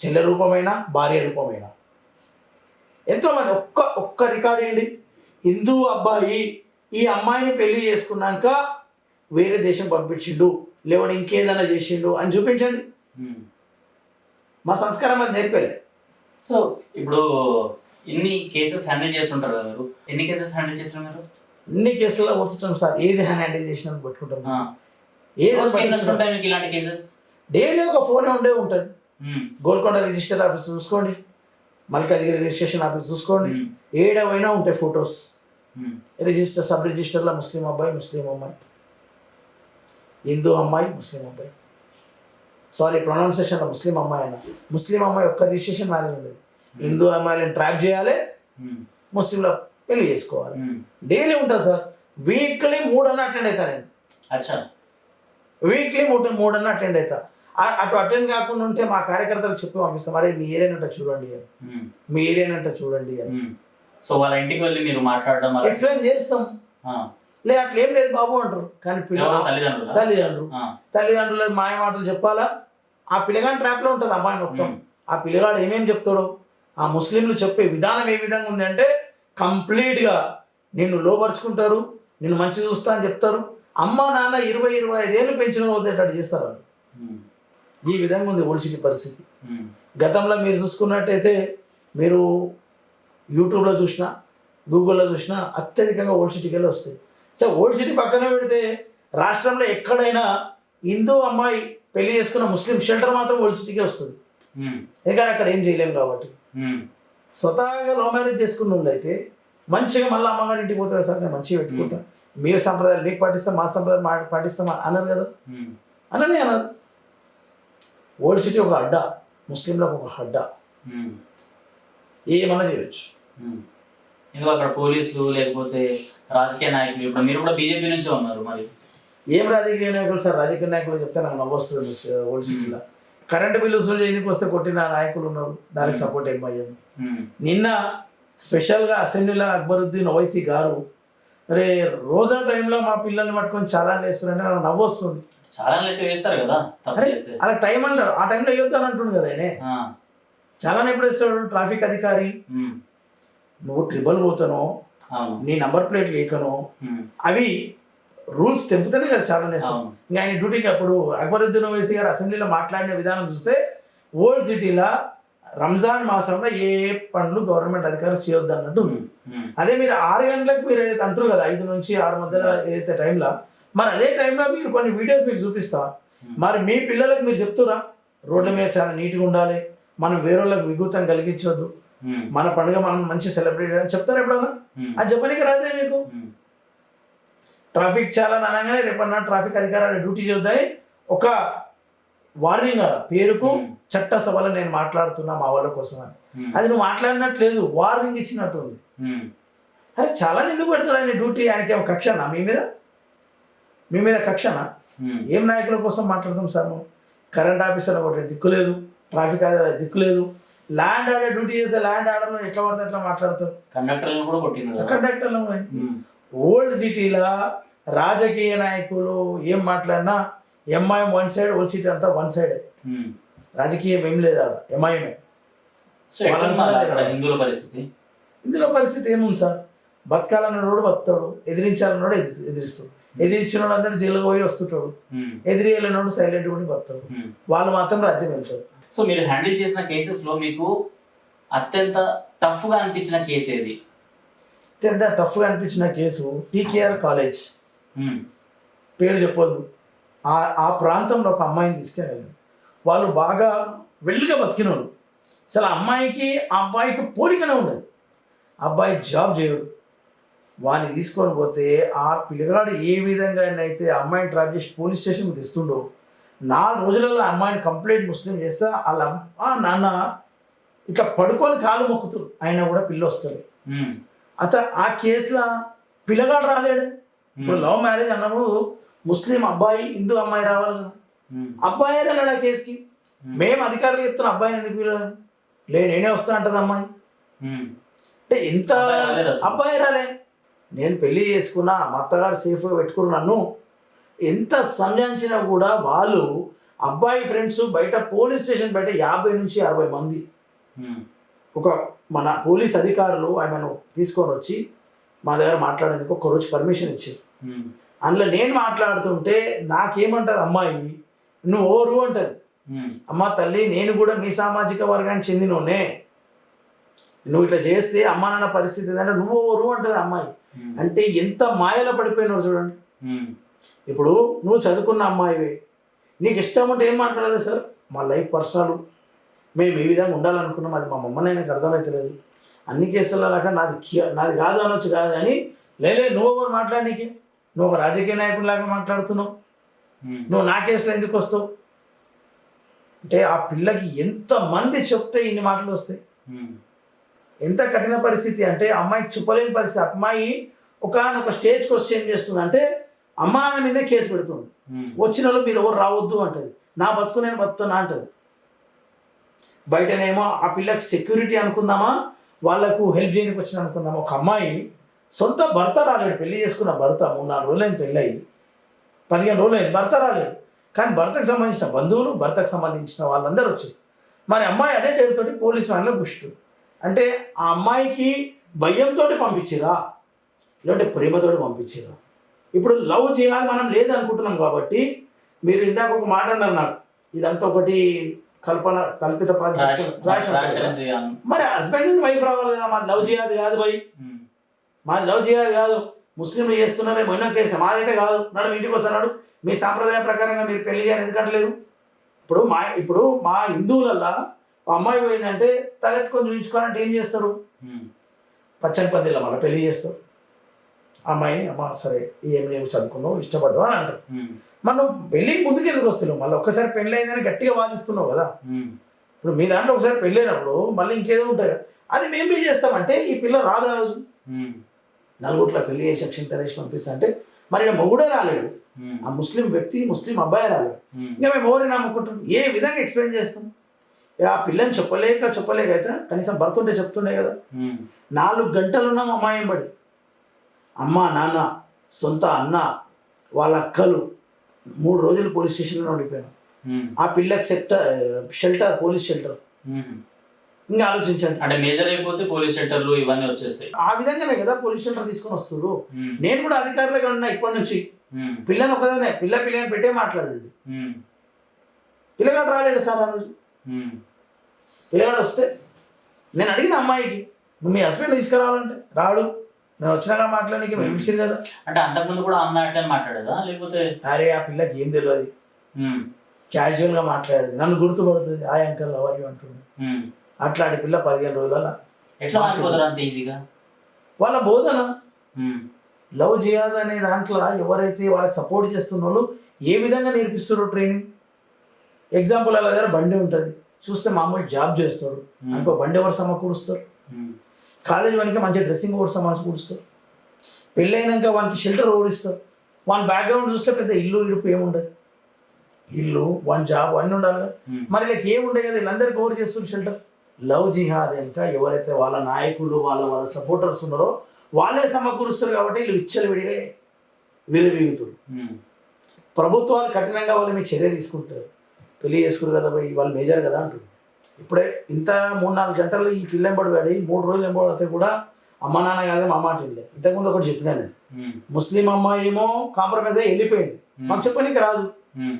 చెల్లె రూపమైన భార్య రూపమైన. ఎంతోమంది ఒక్క రికార్డ్ ఏంటి, హిందూ అబ్బాయి ఈ అమ్మాయిని పెళ్లి చేసుకున్నాక వేరే దేశం పంపించిండు, లేవడు ఇంకేదైనా చేసిండు అని చూపించండి. మా సంస్కారం అది నేర్పలే. సో ఇప్పుడు ఇన్ని కేసెస్ హ్యాండిల్ చేస్తుంటారు కదా మీరు, ఎన్ని కేసెస్ హ్యాండిల్ చేస్తారు మీరు? అన్ని కేసులలో పోతుంటాం సార్, ఏది హ్యాండిల్ చేసినా పెట్టుకుంటాం. ఉంటాయి మీకు ఇలాంటి కేసెస్? డైలీ ఒక ఫోనే ఉండే ఉంటుంది. గోల్కొండ రిజిస్టర్ ఆఫీస్ చూసుకోండి, మల్కాజ్గిరి రిజిస్ట్రేషన్ ఆఫీస్ చూసుకోండి, ఏడవైనా ఉంటాయి ఫొటోస్. రిజిస్టర్ సబ్ రిజిస్టర్లో ముస్లిం అబ్బాయి, ముస్లిం అమ్మాయి, హిందూ అమ్మాయి, ముస్లిం అబ్బాయి, సారీ ప్రొనౌన్సియేషన్లో ముస్లిం అమ్మాయి అన్న, ముస్లిం అమ్మాయి ఒక్క రిజిస్ట్రేషన్ మ్యారేజ్ ఉండేది. హిందూ అమ్మాయిలను ట్రాప్ చేయాలి, ముస్లింలో పెళ్లి చేసుకోవాలి. డైలీ ఉంటుంది సార్, వీక్లీ 3 అన్న అటెండ్ అవుతా నేను. అచ్చా, వీక్లీ 3 అన్న అటెండ్ అవుతా. అటు అటెండ్ కాకుండా ఉంటే మా కార్యకర్తలకు చెప్పి పంపిస్తాం, మరి మీ ఏరియానంట చూడండి అని, మీ ఏరియానంట చూడండి అని. సో వాళ్ళ ఇంటికి వెళ్ళి మీరు మాట్లాడడం ఎక్స్ప్లెయిన్ చేస్తాం. లే అట్లా ఏం లేదు బాబు అంటారు. కానీ తల్లిదండ్రులు మాయ మాటలు చెప్పాలా? ఆ పిల్లగాని ట్రాప్లో ఉంటుంది అమ్మాయి మొత్తం. ఆ పిల్లగాడు ఏమేమి చెప్తాడో, ఆ ముస్లింలు చెప్పే విధానం ఏ విధంగా ఉంది అంటే కంప్లీట్గా నిన్ను లోపరుచుకుంటారు, నిన్ను మంచి చూస్తా అని చెప్తారు. అమ్మ నాన్న 20-25 ఏళ్ళు పెంచిన వదిలేటట్టు చేస్తారు వాళ్ళు. ఈ విధంగా ఉంది ఓల్డ్ సిటీ పరిస్థితి. గతంలో మీరు చూసుకున్నట్టయితే మీరు యూట్యూబ్లో చూసినా, గూగుల్లో చూసినా అత్యధికంగా ఓల్డ్ సిటీకి వెళ్ళి వస్తాయి. సో ఓల్డ్ సిటీ పక్కన పెడితే రాష్ట్రంలో ఎక్కడైనా హిందూ అమ్మాయి పెళ్లి చేసుకున్న ముస్లిం షెల్టర్ మాత్రం ఓల్డ్ సిటీకే వస్తుంది. ఎందుకంటే అక్కడ ఏం చేయలేము కాబట్టి. స్వతహాగా లవ్ మ్యారేజ్ చేసుకున్న వాళ్ళు అయితే మంచిగా మళ్ళీ అమ్మగారి ఇంటికి పోతారు సార్, నేను మంచిగా పెట్టుకుంటా, మీరు సంప్రదాయాలు మీకు పాటిస్తాం, మా సంప్రదాయం పాటిస్తాం అన్నారు కదా, అననే అన్నారు. ఓల్డ్ సిటీ ఒక అడ్డా, ముస్లింలకు ఒక అడ్డా, ఏమన్నా చేయొచ్చు. ఎందుకు అక్కడ పోలీసులు లేకపోతే రాజకీయ నాయకులు, ఇప్పుడు మీరు కూడా బీజేపీ నుంచే ఉన్నారు, మరి ఏం రాజకీయ నాయకులు సార్? రాజకీయ నాయకులు చెప్తే నాకు నవ్వొస్తుంది. ఓల్డ్ సిటీలో కరెంటు బిల్లు వసూలు చేయడానికి వస్తే కొట్టిన నాయకులు ఉన్నారు, దానికి సపోర్ట్ ఏమయ్యాము. నిన్న స్పెషల్గా అసెంబ్లీలో అక్బరుద్దీన్ ఓవైసీ గారు అరే రోజా టైంలో మా పిల్లల్ని పట్టుకొని చాలా వేస్తున్నారంటే నాకు నవ్వు వస్తుంది. చాలా అయితే వేస్తారు కదా, అలా టైం అంటారు, ఆ టైంలో వేద్దాను అంటుండు కదా ఆయన. చాలా ఎప్పుడు వేస్తాడు ట్రాఫిక్ అధికారి, నువ్వు ట్రిబల్ పోతానో, నీ నంబర్ ప్లేట్ లేకనో, అవి రూల్స్ తెంపుతేనే కదా చాలా వేస్తాం. ఇంకా ఆయన డ్యూటీకి అప్పుడు అక్బరుద్దీన్ ఓవైసీ గారు అసెంబ్లీలో మాట్లాడిన విధానం చూస్తే ఓల్డ్ సిటీలో రంజాన్ మాసంలో ఏ పనులు గవర్నమెంట్ అధికారులు చేయొద్దు అన్నట్టు ఉంది. అదే మీరు 6 గంటలకు మీరు ఏదైతే అంటారు కదా, 5 నుంచి 6 మధ్యలో ఏదైతే టైంలో, మరి అదే టైంలో మీరు కొన్ని వీడియోస్ మీకు చూపిస్తా, మరి మీ పిల్లలకు మీరు చెప్తురా రోడ్ల మీద చాలా నీట్గా ఉండాలి, మనం వేరే వాళ్ళకి విఘూతం కలిగించవద్దు, మన పండుగ మనం మంచి సెలబ్రేట్ చేయాలని చెప్తారు ఎప్పుడన్నా? అది చెప్పడానికి రాదే మీకు. ట్రాఫిక్ చాలా అనగానే రేపన్నా ట్రాఫిక్ అధికారులు డ్యూటీ చేద్దాయి ఒక వార్నింగ్ పేరుకు చట్టసభలో నేను మాట్లాడుతున్నా మా వాళ్ళ కోసం అని. అది నువ్వు మాట్లాడినట్లేదు, వార్నింగ్ ఇచ్చినట్టు ఉంది. అది చాలా ఎందుకు పెడతాడు ఆయన డ్యూటీ? ఆయనకి ఏమో కక్షనా మీ మీద కక్షనా? ఏం నాయకుల కోసం మాట్లాడతాం సార్? మనం కరెంట్ ఆఫీసర్ ఒకటి దిక్కు లేదు, ట్రాఫిక్ అధికారి దిక్కు లేదు, ల్యాండ్ ఆర్డర్ డ్యూటీ చేస్తే ల్యాండ్ ఆర్డర్లో ఎట్లా పడితే ఎట్లా మాట్లాడతారు. కండక్టర్లు ఓల్డ్ సిటీలో రాజకీయ నాయకులు ఏం మాట్లాడినా ఎంఐఎం 1 సైడ్, ఓల్డ్ సిటీ అంతా 1 సైడే, రాజకీయం ఏం లేదు ఆడ, ఎంఐఎంఏ. ఇందులో పరిస్థితి ఏముంది సార్? బతకాలన్నోడు బతుకుతాడు, ఎదిరించాలన్నోడు ఎదిరిస్తాడు, ఎదిరించిన వాడు అందరూ జైలుకు పోయి వస్తుంటాడు, ఎదిరియలేనోడు సైలెంట్ కూడా బతుకుతాడు, వాళ్ళు మాత్రం రాజ్యం వెళ్తారు. సో మీరు హ్యాండిల్ చేసిన కేసెస్లో మీకు అత్యంత టఫ్గా అనిపించిన కేసు ఏది? అత్యంత టఫ్గా అనిపించిన కేసు టీకేఆర్ కాలేజ్, పేరు చెప్పొద్దు. ఆ ప్రాంతంలో ఒక అమ్మాయిని తీసుకెళ్ళాను. వాళ్ళు బాగా వెళ్ళిగా బతికిన వాళ్ళు. అసలు ఆ అమ్మాయికి ఆ అబ్బాయికి పోలికనే ఉండదు. అబ్బాయి జాబ్ చేయడు. వాడిని తీసుకొని పోతే ఆ పిల్లగాడు ఏ విధంగా అయితే అమ్మాయిని ట్రాప్ చేసి పోలీస్ స్టేషన్కి తెస్తుండో, 4 రోజులలో అమ్మాయిని కంప్లైంట్ ముస్లిం చేస్తే వాళ్ళ అమ్మ నాన్న ఇట్లా పడుకొని కాలు మొక్కుతారు, అయినా కూడా పిల్ల వస్తుంది. ఆ కేసులో పిల్లగాడు రాలేడు. ఇప్పుడు లవ్ మ్యారేజ్ అన్నప్పుడు ముస్లిం అబ్బాయి హిందూ అమ్మాయి రావాలి కదా, అబ్బాయి రాలేడు ఆ కేసుకి. మేము అధికారులు చెప్తున్నాం అబ్బాయిని ఎందుకు పిల్లలు నేనే వస్తా అంటది అమ్మాయి. అంటే ఎంత అబ్బాయి రాలే. నేను పెళ్లి చేసుకున్నా, మా అత్తగారు సేఫ్గా పెట్టుకుని నన్ను ఎంత సంజాయించినా కూడా వాళ్ళు అబ్బాయి ఫ్రెండ్స్ బయట పోలీస్ స్టేషన్ బయట 50 నుంచి 60 మంది ఒక మన పోలీస్ అధికారులు ఆమెను తీసుకొని వచ్చి మా దగ్గర మాట్లాడేందుకు ఒక రోజు పర్మిషన్ ఇచ్చారు. అందులో నేను మాట్లాడుతుంటే నాకేమంటారు అమ్మాయి, నువ్వు ఓరు అంటది. అమ్మ తల్లి, నేను కూడా మీ సామాజిక వర్గానికి చెందినోనే, నువ్వు ఇట్లా చేస్తే అమ్మ నాన్న పరిస్థితి అంటే నువ్వు ఓరు అంటది అమ్మాయి. అంటే ఎంత మాయలో పడిపోయినావు చూడండి. ఇప్పుడు నువ్వు చదువుకున్న అమ్మాయివే, నీకు ఇష్టం అంటే ఏం మాట్లాడాలి సార్, మా లైఫ్ పర్సనల్, మేము ఈ విధంగా ఉండాలనుకున్నాం, అది మా మమ్మల్ని నాకు అర్థమవుతలేదు, అన్ని కేసుల లాగా నాది కాదు అనొచ్చు కాదు అని నువ్వు ఎవరు మాట్లాడనీకి, నువ్వు ఒక రాజకీయ నాయకుడిలాగా మాట్లాడుతున్నావు, నువ్వు నా కేసులో ఎందుకు వస్తావు అంటే ఆ పిల్లకి ఎంతమంది చెప్తే ఇన్ని మాటలు వస్తాయి. ఎంత కఠిన పరిస్థితి అంటే అమ్మాయికి చెప్పలేని పరిస్థితి. అమ్మాయి ఒక స్టేజ్కి వచ్చి ఏం చేస్తుంది అంటే అమ్మ నాన్న మీదే కేసు పెడుతుంది. వచ్చిన వాళ్ళు మీరు ఎవరు రావద్దు అంటది, నా బతుకు నేను బతుకుతున్నా అంటది. బయటనేమో ఆ పిల్లకి సెక్యూరిటీ అనుకుందామా, వాళ్ళకు హెల్ప్ చేయడానికి వచ్చిన అనుకుందామా. ఒక అమ్మాయి సొంత భర్త రాలేడు, పెళ్లి చేసుకున్న భర్త 3-4 రోజులు అయింది, పెళ్ళి అయ్యి 15 రోజులు అయింది, భర్త రాలేడు. కానీ భర్తకు సంబంధించిన బంధువులు, భర్తకు సంబంధించిన వాళ్ళందరూ వచ్చారు. మరి అమ్మాయి అదే డేట్తోటి పోలీస్ వ్యాన్లో గుష్టు. అంటే ఆ అమ్మాయికి భయంతో పంపించిరా, లేదంటే ప్రేమతో పంపించిరా. ఇప్పుడు లవ్ చేయాలి మనం లేదనుకుంటున్నాం కాబట్టి, మీరు ఇందాక ఒక మాట అన్నారు నాకు, ఇదంతా ఒకటి కల్పిత మరి హస్బెండ్ అండ్ వైఫ్ రావాలి కదా. మాది లవ్ చేయాలి కాదు భయ్, మాది లవ్ చేయాలి కాదు, ముస్లింలు చేస్తున్నారే మొన్న కేసు, మాదైతే కాదు, నడు ఇంటికి వస్తున్నాడు, మీ సాంప్రదాయ ప్రకారంగా మీరు పెళ్లి చేయాలి ఎందుకంటలేరు. ఇప్పుడు మా హిందువులల్లా అమ్మాయి పోయిందంటే తలెత్తుకొని చూపించుకోవాలంటే ఏం చేస్తారు, పచ్చని పందిలో మళ్ళీ పెళ్లి చేస్తారు. అమ్మాయిని అమ్మ సరే ఏమి నువ్వు చదువుకున్నావు ఇష్టపడ్డావు అని అంటారు. మనం పెళ్ళికి ముందుకు ఎందుకు వస్తున్నావు, మళ్ళీ ఒక్కసారి పెళ్ళి అయిందని గట్టిగా వాదిస్తున్నావు కదా. ఇప్పుడు మీ దాంట్లో ఒకసారి పెళ్ళి అయినప్పుడు మళ్ళీ ఇంకేదో ఉంటాయి కదా, అది మేము ఏం చేస్తామంటే ఈ పిల్ల రాదు ఆ రోజు నలుగుట్ల పెళ్లి చేసి అక్షింత తరేసి పంపిస్తా అంటే మరి మొగుడే రాలేడు, ఆ ముస్లిం వ్యక్తి ముస్లిం అబ్బాయి రాలేడు, ఇంకా మేము ఎవరిని నమ్ముకుంటాం, ఏ విధంగా ఎక్స్ప్లెయిన్ చేస్తాం. ఆ పిల్లని చెప్పలేక అయితే కనీసం భర్త ఉంటే చెప్తుండే కదా. 4 గంటలు ఉన్నాం అమ్మాయి బడి, అమ్మ నాన్న సొంత అన్న వాళ్ళ అక్కలు 3 రోజులు పోలీస్ స్టేషన్లో ఉండిపోయాను. ఆ పిల్లకి షెల్టర్, పోలీస్ షెల్టర్. ఇంకా ఆలోచించండి, అంటే మేజర్ అయిపోతే పోలీస్ షెల్టర్లు ఇవన్నీ వచ్చేస్తాయి. ఆ విధంగానే కదా పోలీస్ షెల్టర్ తీసుకొని వస్తారు. నేను కూడా అధికారులుగా ఉన్నా ఇప్పటి నుంచి. పిల్లని ఒకదానే పిల్లని పెట్టే మాట్లాడండి. పిల్లగాడు రాలేడు సార్ ఆ రోజు. పిల్లగాడు వస్తే నేను అడిగిన అమ్మాయికి, నువ్వు మీ హస్బెండ్ తీసుకురావాలంటే రాడు, నేను వచ్చినాక మాట్లాడడానికి మేము పిలిచారు కదా. అంటే అంతకుముందు కూడా అమ్మాయి అట్లా మాట్లాడేదా, లేకపోతే అరే ఆ పిల్లకి ఏం తెలియదు, క్యాజువల్గా మాట్లాడేది, నన్ను గుర్తుపడుతుంది, ఆ అంకల్ ఎవరి అంటుంది. అట్లాంటి పిల్ల 15 రోజుల ఎట్లా మారిపోతారు అంత ఈజీగా. వాళ్ళ బోధన లవ్ జిహాద్ అనే దాంట్లో ఎవరైతే వాళ్ళకి సపోర్ట్ చేస్తున్న వాళ్ళు ఏ విధంగా నేర్పిస్తారో ట్రైనింగ్. ఎగ్జాంపుల్ అలా దగ్గర బండి ఉంటుంది, చూస్తే మామూలు జాబ్ చేస్తాడు అనుకో, బండి ఎవరు సమకూరుస్తారు, కాలేజ్ వానికి మంచి డ్రెస్సింగ్ ఎవరు సమకూరుస్తారు, పెళ్ళైనాక వానికి షెల్టర్ ఓడిస్తారు, వాని బ్యాక్గ్రౌండ్ చూస్తే పెద్ద ఇల్లు ఇడుపు ఏముండదు, ఇల్లు వన్ జాబ్ అన్నీ ఉండాలి కదా. మరి ఇలా ఏముండే కదా, వీళ్ళందరికీ ఎవరు చేస్తారు షెల్టర్. లవ్ జిహాద్ ఇంకా ఎవరైతే వాళ్ళ నాయకులు వాళ్ళ సపోర్టర్స్ ఉన్నారో వాళ్ళే సమకూరుస్తారు కాబట్టి వీళ్ళు విచ్చలవిడిగా విలువీగుతారు. ప్రభుత్వాలు కఠినంగా వాళ్ళు మీకు చర్య తీసుకుంటారు, పెళ్లి చేసుకున్నారు కదా పోయి వాళ్ళు మేజర్ కదా అంటారు. ఇప్పుడే ఇంత 3-4 గంటలు ఈ పిల్ల ఎంబడి 3 రోజులు ఎంబడితే కూడా అమ్మ నాన్న కాదే మా మాట ఇల్లే. ఇంతకుముందు ఒకటి చెప్పినా నేను, ఉమ్, ముస్లిం అమ్మాయి ఏమో కాంప్రమైజ్ అయ్యి వెళ్ళిపోయింది, మాకు చెప్పనీకి రాదు. ఉమ్,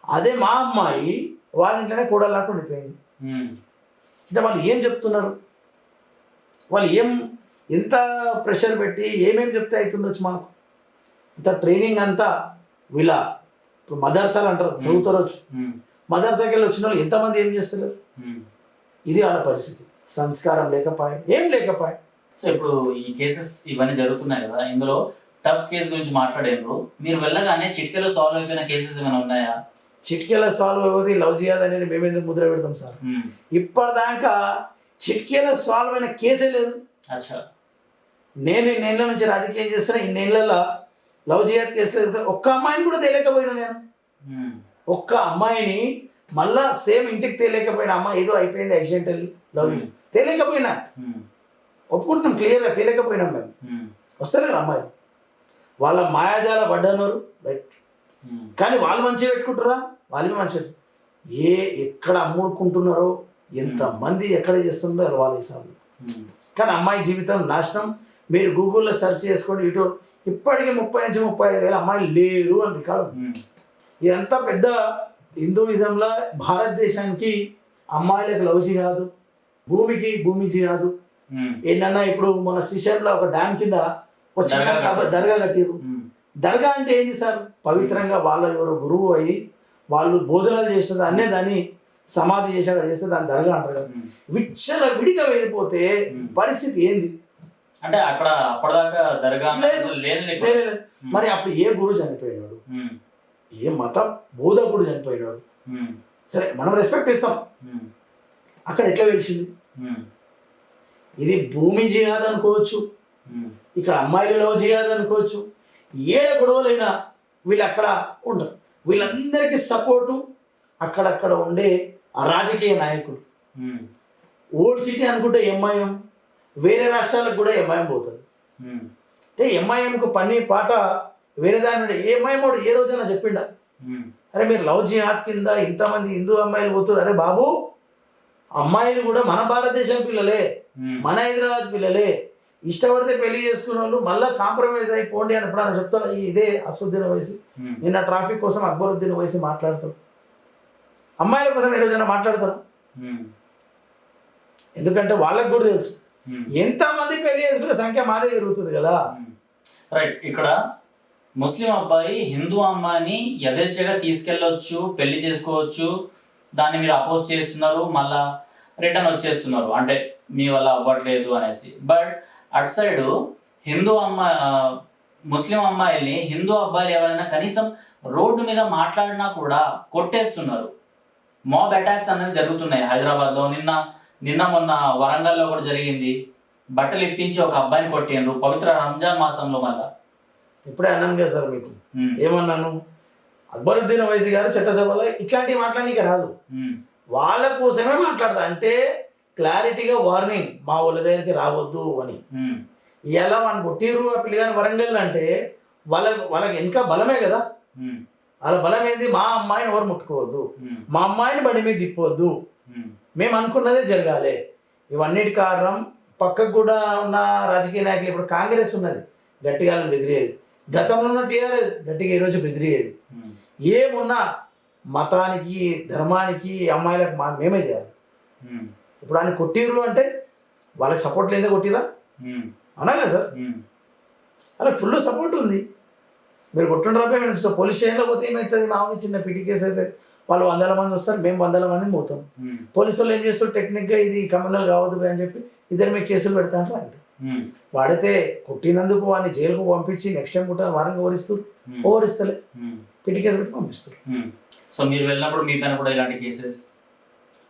అదే మా అమ్మాయి వాళ్ళ ఇంట్లోనే కూడలాగా ఉండిపోయింది. ఉమ్, అంటే వాళ్ళు ఏం చెప్తున్నారు, వాళ్ళు ఎంత ప్రెషర్ పెట్టి ఏమేమి చెప్తే అవుతుండొచ్చు మాకు. ఇంత ట్రైనింగ్ అంతా వీళ్ళ ఇప్పుడు మదర్సాలు అంటారు, చదువుతారు. ఉమ్, మదర్సాకి వెళ్ళి వచ్చిన వాళ్ళు ఎంతమంది ఏం చేస్తున్నారు. ఉమ్. ఇది వాళ్ళ పరిస్థితి. సంస్కారం లేకపోయే, ఏం లేకపోయే. సో ఇప్పుడు ఈ కేసెస్ ఇవన్నీ జరుగుతున్నాయి కదా, ఇందులో టఫ్ కేసు గురించి మాట్లాడారు. మీరు వెళ్ళగానే చిటికెలో సాల్వ్ అయిపోయిన కేసెస్ ఏమైనా ఉన్నాయా? చిటికెల సాల్వ్ అయిపోతే లవ్ జిహాద్ అనేది మేము ఎందుకు ముద్ర పెడతాం సార్? ఉమ్, ఇప్పటిదాకా చిటికెల సాల్వ్ అయిన కేసే లేదు. అచ్చా. నేను ఇన్నేళ్ళ నుంచి రాజకీయం చేస్తున్నా, ఇన్నేళ్ళ లవ్ జిహాద్ కేసులు ఒక్క అమ్మాయిని కూడా తేలేకపోయినా నేను. ఉమ్, ఒక్క అమ్మాయిని మళ్ళా సేమ్ ఇంటికి తేలేకపోయినా. అమ్మాయి ఏదో అయిపోయింది యాక్సిడెంటల్లీ లవ్, తేలేకపోయినా. ఉమ్, ఒప్పుకుంటున్నాం క్లియర్గా, తేలేకపోయినాం మేము. ఉమ్, వస్తలేరు అమ్మాయి, వాళ్ళ మాయాజాల పడ్డన్నారు రైట్. ఉమ్, కానీ వాళ్ళు మంచిగా పెట్టుకుంటారా? వాళ్ళే మంచిగా ఎక్కడ అమ్ముడుకుంటున్నారో, ఎంతమంది ఎక్కడ చేస్తున్నారో అది వాళ్ళ హిసాబు. ఉమ్, కానీ అమ్మాయి జీవితం నాశనం. మీరు గూగుల్లో సెర్చ్ చేసుకోండి, ఇటు ఇప్పటికీ 30 నుంచి 35,000 అమ్మాయిలు లేరు అని రికార్డు. ఉమ్, ఇదంతా పెద్ద హిందూయిజంలో భారతదేశానికి అమ్మాయిలకు లవ్ జిహాదు, భూమికి భూమి జిహాదు. ఉమ్, ఏంటన్నా ఇప్పుడు మన శ్రీశైలంలో ఒక డ్యామ్ కింద ఒక చిన్న దర్గా కట్టిరు. ఉమ్, దర్గా అంటే ఏంటి సార్? పవిత్రంగా వాళ్ళ ఎవరు గురువు అయ్యి వాళ్ళు బోధనలు చేసిన అన్నే దాన్ని సమాధి చేశాక చేస్తే దాన్ని దర్గా అంటారు కదా. ఉమ్. విచ్చల విడిగా వెళ్ళిపోతే పరిస్థితి ఏంది? అంటే అక్కడ అప్పటిదాకా దర్గా లేదు. లేదు. లేదు. మరి అప్పుడు ఏ గురువు చనిపోయినాడు, ఉమ్, ఏ మత బోధకుడు చనిపోయినాడు, ఉమ్, సరే మనం రెస్పెక్ట్ ఇస్తాం. ఉమ్, అక్కడ ఎట్లా వెలిసింది? ఉమ్, ఇది భూమి జిహాద్ అనుకోవచ్చు, ఉమ్, ఇక్కడ అమ్మాయిలలో జిహాద్ అనుకోవచ్చు. ఏడ గొడవలైనా వీళ్ళు అక్కడ ఉండరు. వీళ్ళందరికీ సపోర్టు అక్కడక్కడ ఉండే ఆ రాజకీయ నాయకులు. ఉమ్, ఓల్డ్ సిటీ అనుకుంటే ఎంఐఎం, వేరే రాష్ట్రాలకు కూడా ఎంఐఎం పోతుంది. ఉమ్, అంటే ఎంఐఎంకు పని పాట వేరే దాని ఎంఐఎం వాడు ఏ రోజైనా చెప్పిండా ఉమ్, అరే మీరు లవ్ జిహాద్ కింద ఇంతమంది హిందూ అమ్మాయిలు పోతున్నారు? అరే బాబు, అమ్మాయిలు కూడా మన భారతదేశం పిల్లలే, ఉమ్, మన హైదరాబాద్ పిల్లలే. ఇష్టపడితే పెళ్లి చేసుకున్న వాళ్ళు మళ్ళీ కాంప్రమైజ్ అయిపోండి అని ఎప్పుడన్నా చెప్తాను. ఇదే అసదుద్దీన్ ఓవైసీ ఉమ్, నిన్న ట్రాఫిక్ కోసం అక్బరుద్దీన్ ఓవైసీ మాట్లాడతారు. అమ్మాయిల కోసం ఏ రోజైనా మాట్లాడతారు? ఉమ్, ఎందుకంటే వాళ్ళకు కూడా తెలుసు ఉమ్. ఎంతమంది పెళ్లి చేసుకునే సంఖ్య మాదే పెరుగుతుంది కదా. రైట్. ఇక్కడ ముస్లిం అబ్బాయి హిందూ అమ్మాయిని యథేచ్ఛగా తీసుకెళ్ళొచ్చు, పెళ్లి చేసుకోవచ్చు, దాన్ని మీరు అపోజ్ చేస్తున్నారు, మళ్ళా రిటర్న్ వచ్చేస్తున్నారు, అంటే మీ వల్ల అవ్వట్లేదు అనేసి. బట్ అటు సైడు హిందూ అమ్మాయి ముస్లిం అమ్మాయిల్ని హిందూ అబ్బాయిలు ఎవరైనా కనీసం రోడ్డు మీద మాట్లాడినా కూడా కొట్టేస్తున్నారు. మాబ్ అటాక్స్ అనేవి జరుగుతున్నాయి హైదరాబాద్లో. నిన్న మొన్న వరంగల్లో కూడా జరిగింది. బట్టలు ఇప్పించి ఒక అబ్బాయిని కొట్టిండ్రు పవిత్ర రంజాన్ మాసంలో. మళ్ళా ఇప్పుడే అన్నాను కదా సార్ మీకు, ఏమన్నాను? అక్బరుద్దీన్ ఓవైసీ గారు చట్టసభలో ఇట్లాంటివి మాట్లాడనీకి రాదు, వాళ్ళ కోసమే మాట్లాడతా. అంటే క్లారిటీగా వార్నింగ్, మా వాళ్ళ దగ్గరికి రావద్దు అని. ఇలా వాళ్ళు కొట్టిరు ఆ పిల్లగాని వరంగల్ అంటే వాళ్ళకి ఇంకా బలమే కదా. వాళ్ళ బలం ఏంది? మా అమ్మాయిని ఎవరు ముట్టుకోవద్దు, మా అమ్మాయిని బండి మీద తిప్పవద్దు, మేము అనుకున్నదే జరగాలి. ఇవన్నిటి కారణం పక్కకు కూడా ఉన్న రాజకీయ నాయకులు. ఇప్పుడు కాంగ్రెస్ ఉన్నది గట్టిగా బెదిరేది, గతంలో ఉన్న టీఆర్ఎస్ గట్టిగా ఈరోజు బెదిరేది. ఏమున్నా మతానికి ధర్మానికి అమ్మాయిలకు మేమే చేయాలి. ఇప్పుడు ఆయన కొట్టిర్రు అంటే వాళ్ళకి సపోర్ట్ లేదా? కొట్టిరా అవునా కదా సార్? అలా ఫుల్ సపోర్ట్ ఉంది. మీరు కొట్టుండ్రాపై మేము పోలీస్ స్టేషన్లో పోతే ఏమవుతుంది? మామూలు చిన్న పిటి కేసు అయితే వాళ్ళు 100 మంది వస్తారు, మేము 100 మందిని పోతాం. పోలీసు వాళ్ళు ఏం చేస్తారు? టెక్నిక్గా ఇది కమ్యూనల్ కావద్దు అని చెప్పి ఇద్దరు మీకు కేసులు పెడతాంటారు. అంతే. వాడితే కొట్టినందుకు వాడిని జైలుకు పంపించి నెక్స్ట్ టైం కూడా వారంగా ఓవరిస్తలే పిటి కేసు పెట్టి పంపిస్తారు. సో మీరు వెళ్ళినప్పుడు మీ పైన కూడా ఇలాంటి కేసెస్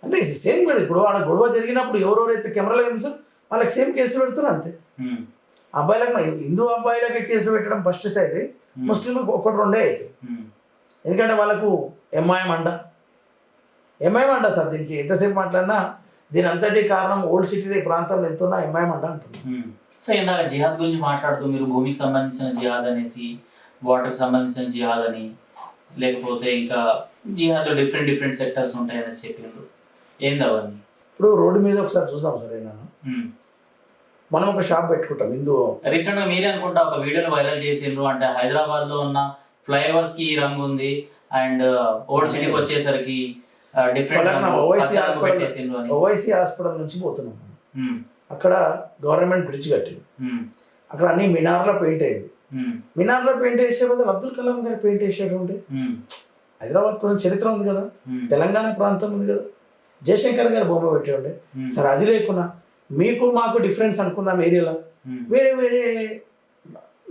అంతే సేమ్ కూడా. ఇప్పుడు ఆడ గొడవ జరిగినప్పుడు ఎవరెవరైతే కెమెరాలో కనిపిస్తారు వాళ్ళకి సేమ్ కేసులు పెడుతున్నారు అంతే. అబ్బాయిలకు హిందూ అబ్బాయిలకి కేసులు పెట్టడం ఫస్ట్ అయితే, ముస్లింలకు 1-2 అవుతాయి. ఎందుకంటే వాళ్ళకు ఎంఐఎం అండ సార్. దీనికి ఎంతసేపు మాట్లాడినా దీని అంతటి కారణం ఓల్డ్ సిటీ ప్రాంతంలో ఎంతున్నా ఎంఐఎం అంటున్నాం. సో ఇందాక జిహాద్ గురించి మాట్లాడుతూ మీరు భూమికి సంబంధించిన జిహాద్ అనేసి, వాటర్కి సంబంధించిన జిహాద్ అని, లేకపోతే ఇంకా జిహాద్లో డిఫరెంట్ సెక్టర్స్ ఉంటాయి అనేసి చెప్పిండ్రు. ఏంది అవన్నీ? ఇప్పుడు రోడ్డు మీద ఒకసారి చూసాం సార్. ఏనా మనం ఒక షాప్ పెట్టుకుంటాం హిందూ. రీసెంట్ గా మీరే అనుకుంటా ఒక వీడియోని వైరల్ చేసిండ్రు, అంటే హైదరాబాద్ లో ఉన్న ఫ్లైఓవర్స్ కి ఈ రంగు ఉంది అండ్ ఓల్డ్ సిటీకి వచ్చేసరికి డిఫరెంట్ ఓవైసీ హాస్పిటల్ నుంచి పోతున్నాం. అక్కడ గవర్నమెంట్ బ్రిడ్జ్ కట్టింది, అక్కడ అన్ని మినార్లో పెయింట్ అయింది. మినార్లో పెయింట్ వేసే బదులు అబ్దుల్ కలాం గారు పెయింట్ వేసాడు ఉంటే. హైదరాబాద్ కొంచెం చరిత్ర ఉంది కదా, తెలంగాణ ప్రాంతం ఉంది కదా, జయశంకర్ గారు బొమ్మ పెట్టేవాడే. సరే అది లేకున్నా మీకు మాకు డిఫరెన్స్ అనుకుందాం ఏరియాలో, వేరే వేరే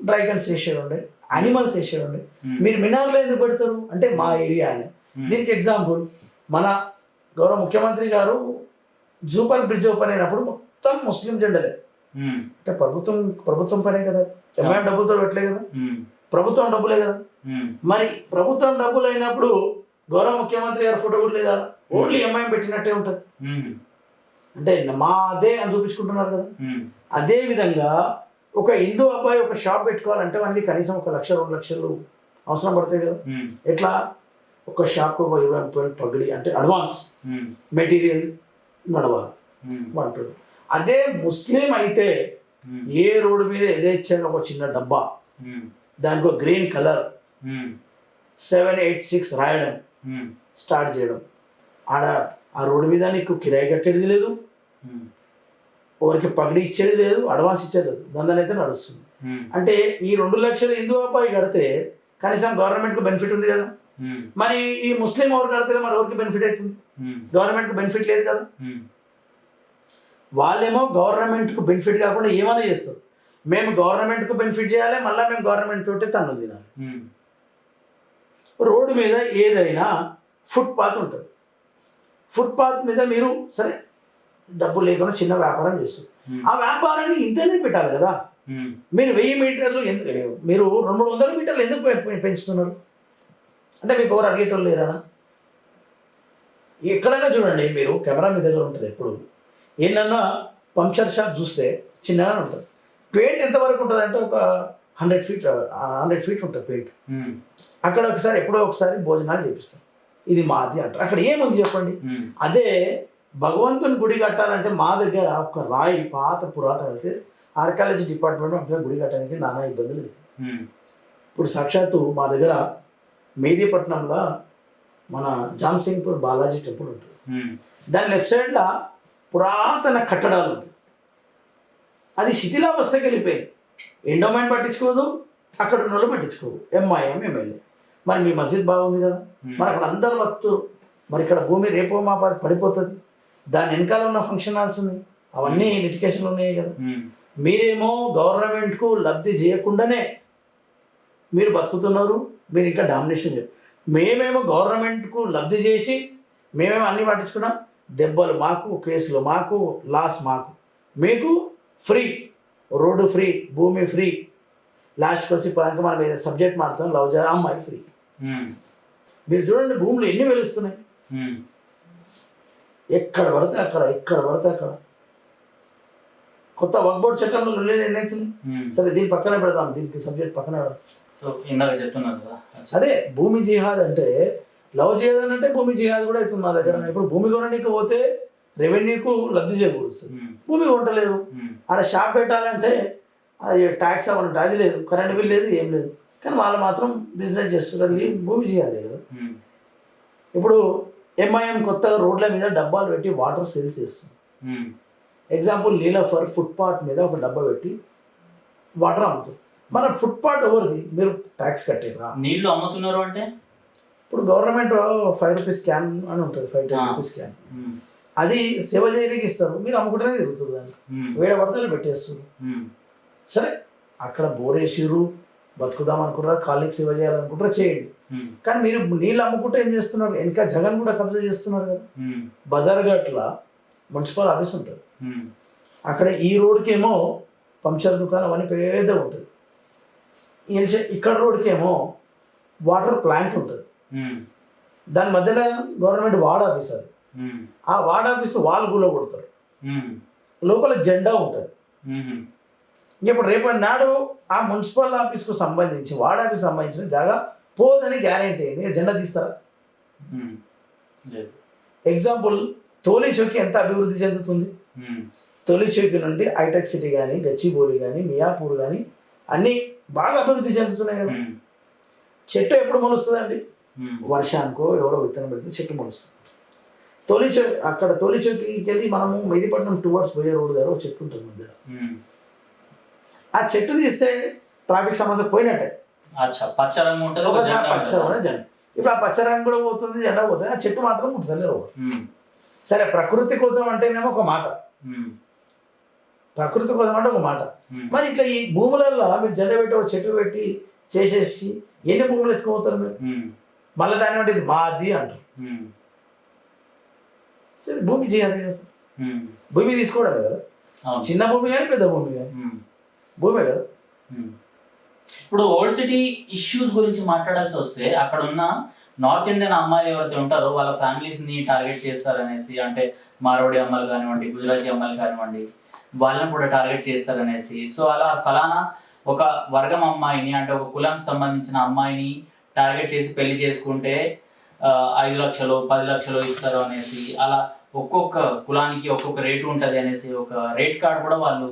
డ్రాగన్స్ వేసేవాడే, యానిమల్స్ వేసేవాడే. మీరు మినార్లో ఎందుకు పెడతారు అంటే మా ఏరియా అని. దీనికి ఎగ్జాంపుల్ మన గౌరవ ముఖ్యమంత్రి గారు జూపర్ బ్రిడ్జ్ ఓపెన్ అయినప్పుడు మొత్తం ముస్లిం జెండలే. అంటే ప్రభుత్వం పనే కదా, ఎంఐఎం డబ్బులతో పెట్టలే కదా, ప్రభుత్వం డబ్బులే కదా. మరి ప్రభుత్వం డబ్బులు అయినప్పుడు గౌరవ ముఖ్యమంత్రి గారు ఫోటో కూడా లేదా, ఓన్లీ ఎంఐఎం పెట్టినట్టే ఉంటుంది. అంటే మా అదే అని చూపించుకుంటున్నారు కదా. అదే విధంగా ఒక హిందూ అబ్బాయి ఒక షాప్ పెట్టుకోవాలంటే మనకి కనీసం 1 లక్ష 2 లక్షలు అవసరం పడతాయి కదా. ఎట్లా ఒక షాప్ 20 పగిడి అంటే అడ్వాన్స్ మెటీరియల్ నడవాలి అంటాడు. అదే ముస్లిం అయితే ఏ రోడ్డు మీద యథేచ్ఛగా ఒక చిన్న డబ్బా, దానికి ఒక గ్రీన్ కలర్ 786 రాయడం స్టార్ట్ చేయడం, ఆడ ఆ రోడ్డు మీద నీకు కిరాయి కట్టేది లేదు, ఎవరికి పగిడి ఇచ్చేది లేదు, అడ్వాన్స్ ఇచ్చేది లేదు, దందనైతే నడుస్తుంది. అంటే ఈ 2 లక్షలు హిందూ అబ్బాయి కడితే కనీసం గవర్నమెంట్కు బెనిఫిట్ ఉంది కదా. మరి ఈ ముస్లిం ఎవరు కడితే మరి ఎవరికి బెనిఫిట్ అవుతుంది? గవర్నమెంట్కి బెనిఫిట్ లేదు కదా. వాళ్ళేమో గవర్నమెంట్కు బెనిఫిట్ కాకుండా ఏమైనా చేస్తారు. మేము గవర్నమెంట్కు బెనిఫిట్ చేయాలి, మళ్ళీ మేము గవర్నమెంట్ తోటే తన్ను తినాలి. రోడ్డు మీద ఏదైనా ఫుట్పాత్ ఉంటుంది, ఫుట్పాత్ మీద మీరు సరే డబ్బులు లేకుండా చిన్న వ్యాపారం చేస్తారు. ఆ వ్యాపారాన్ని ఇంతనే పెట్టాలి కదా. మీరు 1000 మీటర్లు మీరు 200-300 మీటర్లు ఎందుకు పెంచుతున్నారు అంటే మీకు ఎవరు అడిగేటోళ్ళు లేరా? ఎక్కడైనా చూడండి, మీరు కెమెరా మీ దగ్గర ఉంటుంది ఎప్పుడు. ఏంటన్నా పంక్చర్ షాప్ చూస్తే చిన్నగానే ఉంటుంది. పెయింట్ ఎంతవరకు ఉంటుంది అంటే ఒక 100 ఫీట్ ఉంటుంది పెయింట్. అక్కడ ఒకసారి ఎప్పుడో ఒకసారి భోజనాలు చేపిస్తాం, ఇది మాది అంటారు. అక్కడ ఏముంది చెప్పండి? అదే భగవంతుని గుడి కట్టాలంటే మా దగ్గర ఒక రాయి పాత పురాతన ఆర్కాలజీ డిపార్ట్మెంట్ గుడి కట్టడానికి నానా ఇబ్బందులు లేదు. ఇప్పుడు సాక్షాత్తు మా దగ్గర మేదీపట్నంలో మన జామ్సింగ్పూర్ బాలాజీ టెంపుల్ ఉంటుంది. దాని లెఫ్ట్ సైడ్లో పురాతన కట్టడాలు ఉంటాయి. అది శిథిలావస్థకి వెళ్ళిపోయింది. ఎండోమెంట్ పట్టించుకోదు, అక్కడ ఉన్న వాళ్ళు పట్టించుకోదు, ఎంఐఎం ఎమ్మెల్యే. మరి మీ మస్జిద్ బాగుంది కదా, మరి అక్కడ అందరు భక్తులు, మరి ఇక్కడ భూమి రేపో మా పడిపోతుంది. దాని వెనకాల ఉన్న ఫంక్షన్ హాల్స్ ఉన్నాయి, అవన్నీ లిటికేషన్లు ఉన్నాయి కదా. మీరేమో గవర్నమెంట్కు లబ్ధి చేయకుండానే మీరు బతుకుతున్నారు, మీరు ఇంకా డామినేషన్ చేయరు. మేమేమో గవర్నమెంట్కు లబ్ధి చేసి మేమేమో అన్నీ పట్టించుకున్నాం. దెబ్బలు మాకు, కేసులు మాకు, లాస్ మాకు. మీకు ఫ్రీ రోడ్డు ఫ్రీ, భూమి ఫ్రీ, లాస్ట్కి వచ్చి పదంగా మనం ఏదైనా సబ్జెక్ట్ మారుతాం లవ్ చేయాలి, అమ్మాయి ఫ్రీ. మీరు చూడండి భూములు ఎన్ని వెలుస్తున్నాయి, ఎక్కడ పడితే అక్కడ. కొత్త వర్క్ బోర్డ్ చట్టంలో లేదు ఎన్నైతుంది. సరే దీని పక్కనే పెడదాం, దీనికి సబ్జెక్ట్ పక్కనే పెడదాం. సో ఇందాక చెప్తున్నారు కదా, అదే భూమి జిహాద్ అంటే లవ్ జిహాద్ అంటే భూమి జిహాద్ కూడా అవుతుంది మా దగ్గర. ఇప్పుడు భూమి కొనడానికి పోతే రెవెన్యూకు లబ్ధి చేకూరుస్తుంది, భూమి కొంటలేదు. ఆడ షాప్ పెట్టాలంటే అది ట్యాక్స్ అవ్వాలంటే అది లేదు, కరెంట్ బిల్ లేదు, ఏం లేదు. కానీ వాళ్ళు మాత్రం బిజినెస్ చేస్తుంది, అది భూమి జిహాదే కదా. ఇప్పుడు ఎంఐఎం కొత్తగా రోడ్ల మీద డబ్బాలు పెట్టి వాటర్ సేల్ చేస్తుంది. ఎగ్జాంపుల్ లీలాఫర్ ఫుట్పాత్ మీద ఒక డబ్బా పెట్టి వాటర్ అమ్ముతుంది. మన ఫుట్పాత్ ఎవరిది? మీరు ట్యాక్స్ కట్టేరా? నీళ్లు అమ్ముతున్నారు అంటే ఇప్పుడు గవర్నమెంట్ 5 రూపీస్ క్యాన్ అని ఉంటుంది, 5-10 రూపీస్ క్యాన్. అది సేవ చేయడానికి ఇస్తారు, మీరు అమ్ముకుంటేనే తిరుగుతుంది. దాన్ని వేరే పడతలు పెట్టేస్తారు. సరే అక్కడ బోరేసిరు, బతుకుదాం అనుకుంటారా, కాళ్ళకి సేవ చేయాలనుకుంటారా, చేయండి. కానీ మీరు నీళ్ళు అమ్ముకుంటే ఏం చేస్తున్నారు? వెనక జగన్ కూడా కబ్జా చేస్తున్నారు కదా. బజార్ గట్ల మున్సిపల్ ఆఫీస్ ఉంటుంది, అక్కడ ఈ రోడ్కి ఏమో పంక్చర్ దుకాణం అని పెద్ద ఉంటుంది. ఇక్కడ రోడ్కి ఏమో వాటర్ ప్లాంట్ ఉంటుంది. దాని మధ్యలో గవర్నమెంట్ వార్డ్ ఆఫీస్, అది ఆ వార్డ్ ఆఫీస్ వాళ్ళు గులో కొడతారు, లోపల జెండా ఉంటుంది. ఇప్పుడు రేపటి నాడు ఆ మున్సిపల్ ఆఫీస్కు సంబంధించి వార్డ్ ఆఫీస్ సంబంధించిన జాగా పోదని గ్యారెంటీ అయింది, జెండా తీస్తారా? ఎగ్జాంపుల్ తోలి చౌకి ఎంత అభివృద్ధి చెందుతుంది, తొలి చౌకి నుండి హైటెక్ సిటీ కానీ, గచ్చిబౌలి కానీ, మియాపూర్ కానీ అన్నీ బాగా అభివృద్ధి చెందుతున్నాయి కదా. చెట్టు ఎప్పుడు మొలుస్తుందండి? వర్షానికో ఎవరో విత్తనం పెడితే చెట్టు మొలుస్తుంది. అక్కడ తొలి చౌకికి వెళ్ళి మనము మెహదీపట్నం టువర్డ్స్ పోయే రోడ్డు దగ్గర ఒక చెట్టు ఉంటుంది మధ్యలో. ఆ చెట్టు తీస్తే ట్రాఫిక్ సమస్య పోయినట్టే. పచ్చ రంగు ఉంటుంది, పచ్చ రంగు జెండా. ఇప్పుడు ఆ పచ్చ రంగు కూడా పోతుంది, జెండా పోతుంది, ఆ చెట్టు మాత్రం ముట్టలేదు. సరే, ప్రకృతి కోసం అంటేనేమో ఒక మాట, ప్రకృతి కోసం అంటే ఒక మాట. మరి ఇట్లా ఈ భూములలో మీరు జెండా పెట్టి ఒక చెట్టు పెట్టి చేసేసి ఎన్ని భూములు ఎత్తుకుపోతారు మీరు? మళ్ళీ దాన్ని బట్టి ఇది మాది అంటారు. సరే, భూమి చేయాలి కదా సార్, భూమి తీసుకోవడమే కదా, చిన్న భూమి కానీ పెద్ద భూమి కానీ భూమే కదా. ఇప్పుడు ఓల్డ్ సిటీ ఇష్యూస్ గురించి మాట్లాడాల్సి వస్తే అక్కడ ఉన్న నార్త్ ఇండియన్ అమ్మాయిలు ఎవరైతే ఉంటారో వాళ్ళ ఫ్యామిలీస్ ని టార్గెట్ చేస్తారనేసి, అంటే మార్వాడి అమ్మాయిలు కానివ్వండి, గుజరాతీ అమ్మాయిలు కానివ్వండి, వాళ్ళని కూడా టార్గెట్ చేస్తారనేసి. సో అలా ఫలానా ఒక వర్గం అమ్మాయిని, అంటే ఒక కులానికి సంబంధించిన అమ్మాయిని టార్గెట్ చేసి పెళ్లి చేసుకుంటే 5 లక్షలు 10 లక్షలు ఇస్తారు అనేసి, అలా ఒక్కొక్క కులానికి ఒక్కొక్క రేటు ఉంటుంది అనేసి ఒక రేట్ కార్డ్ కూడా వాళ్ళు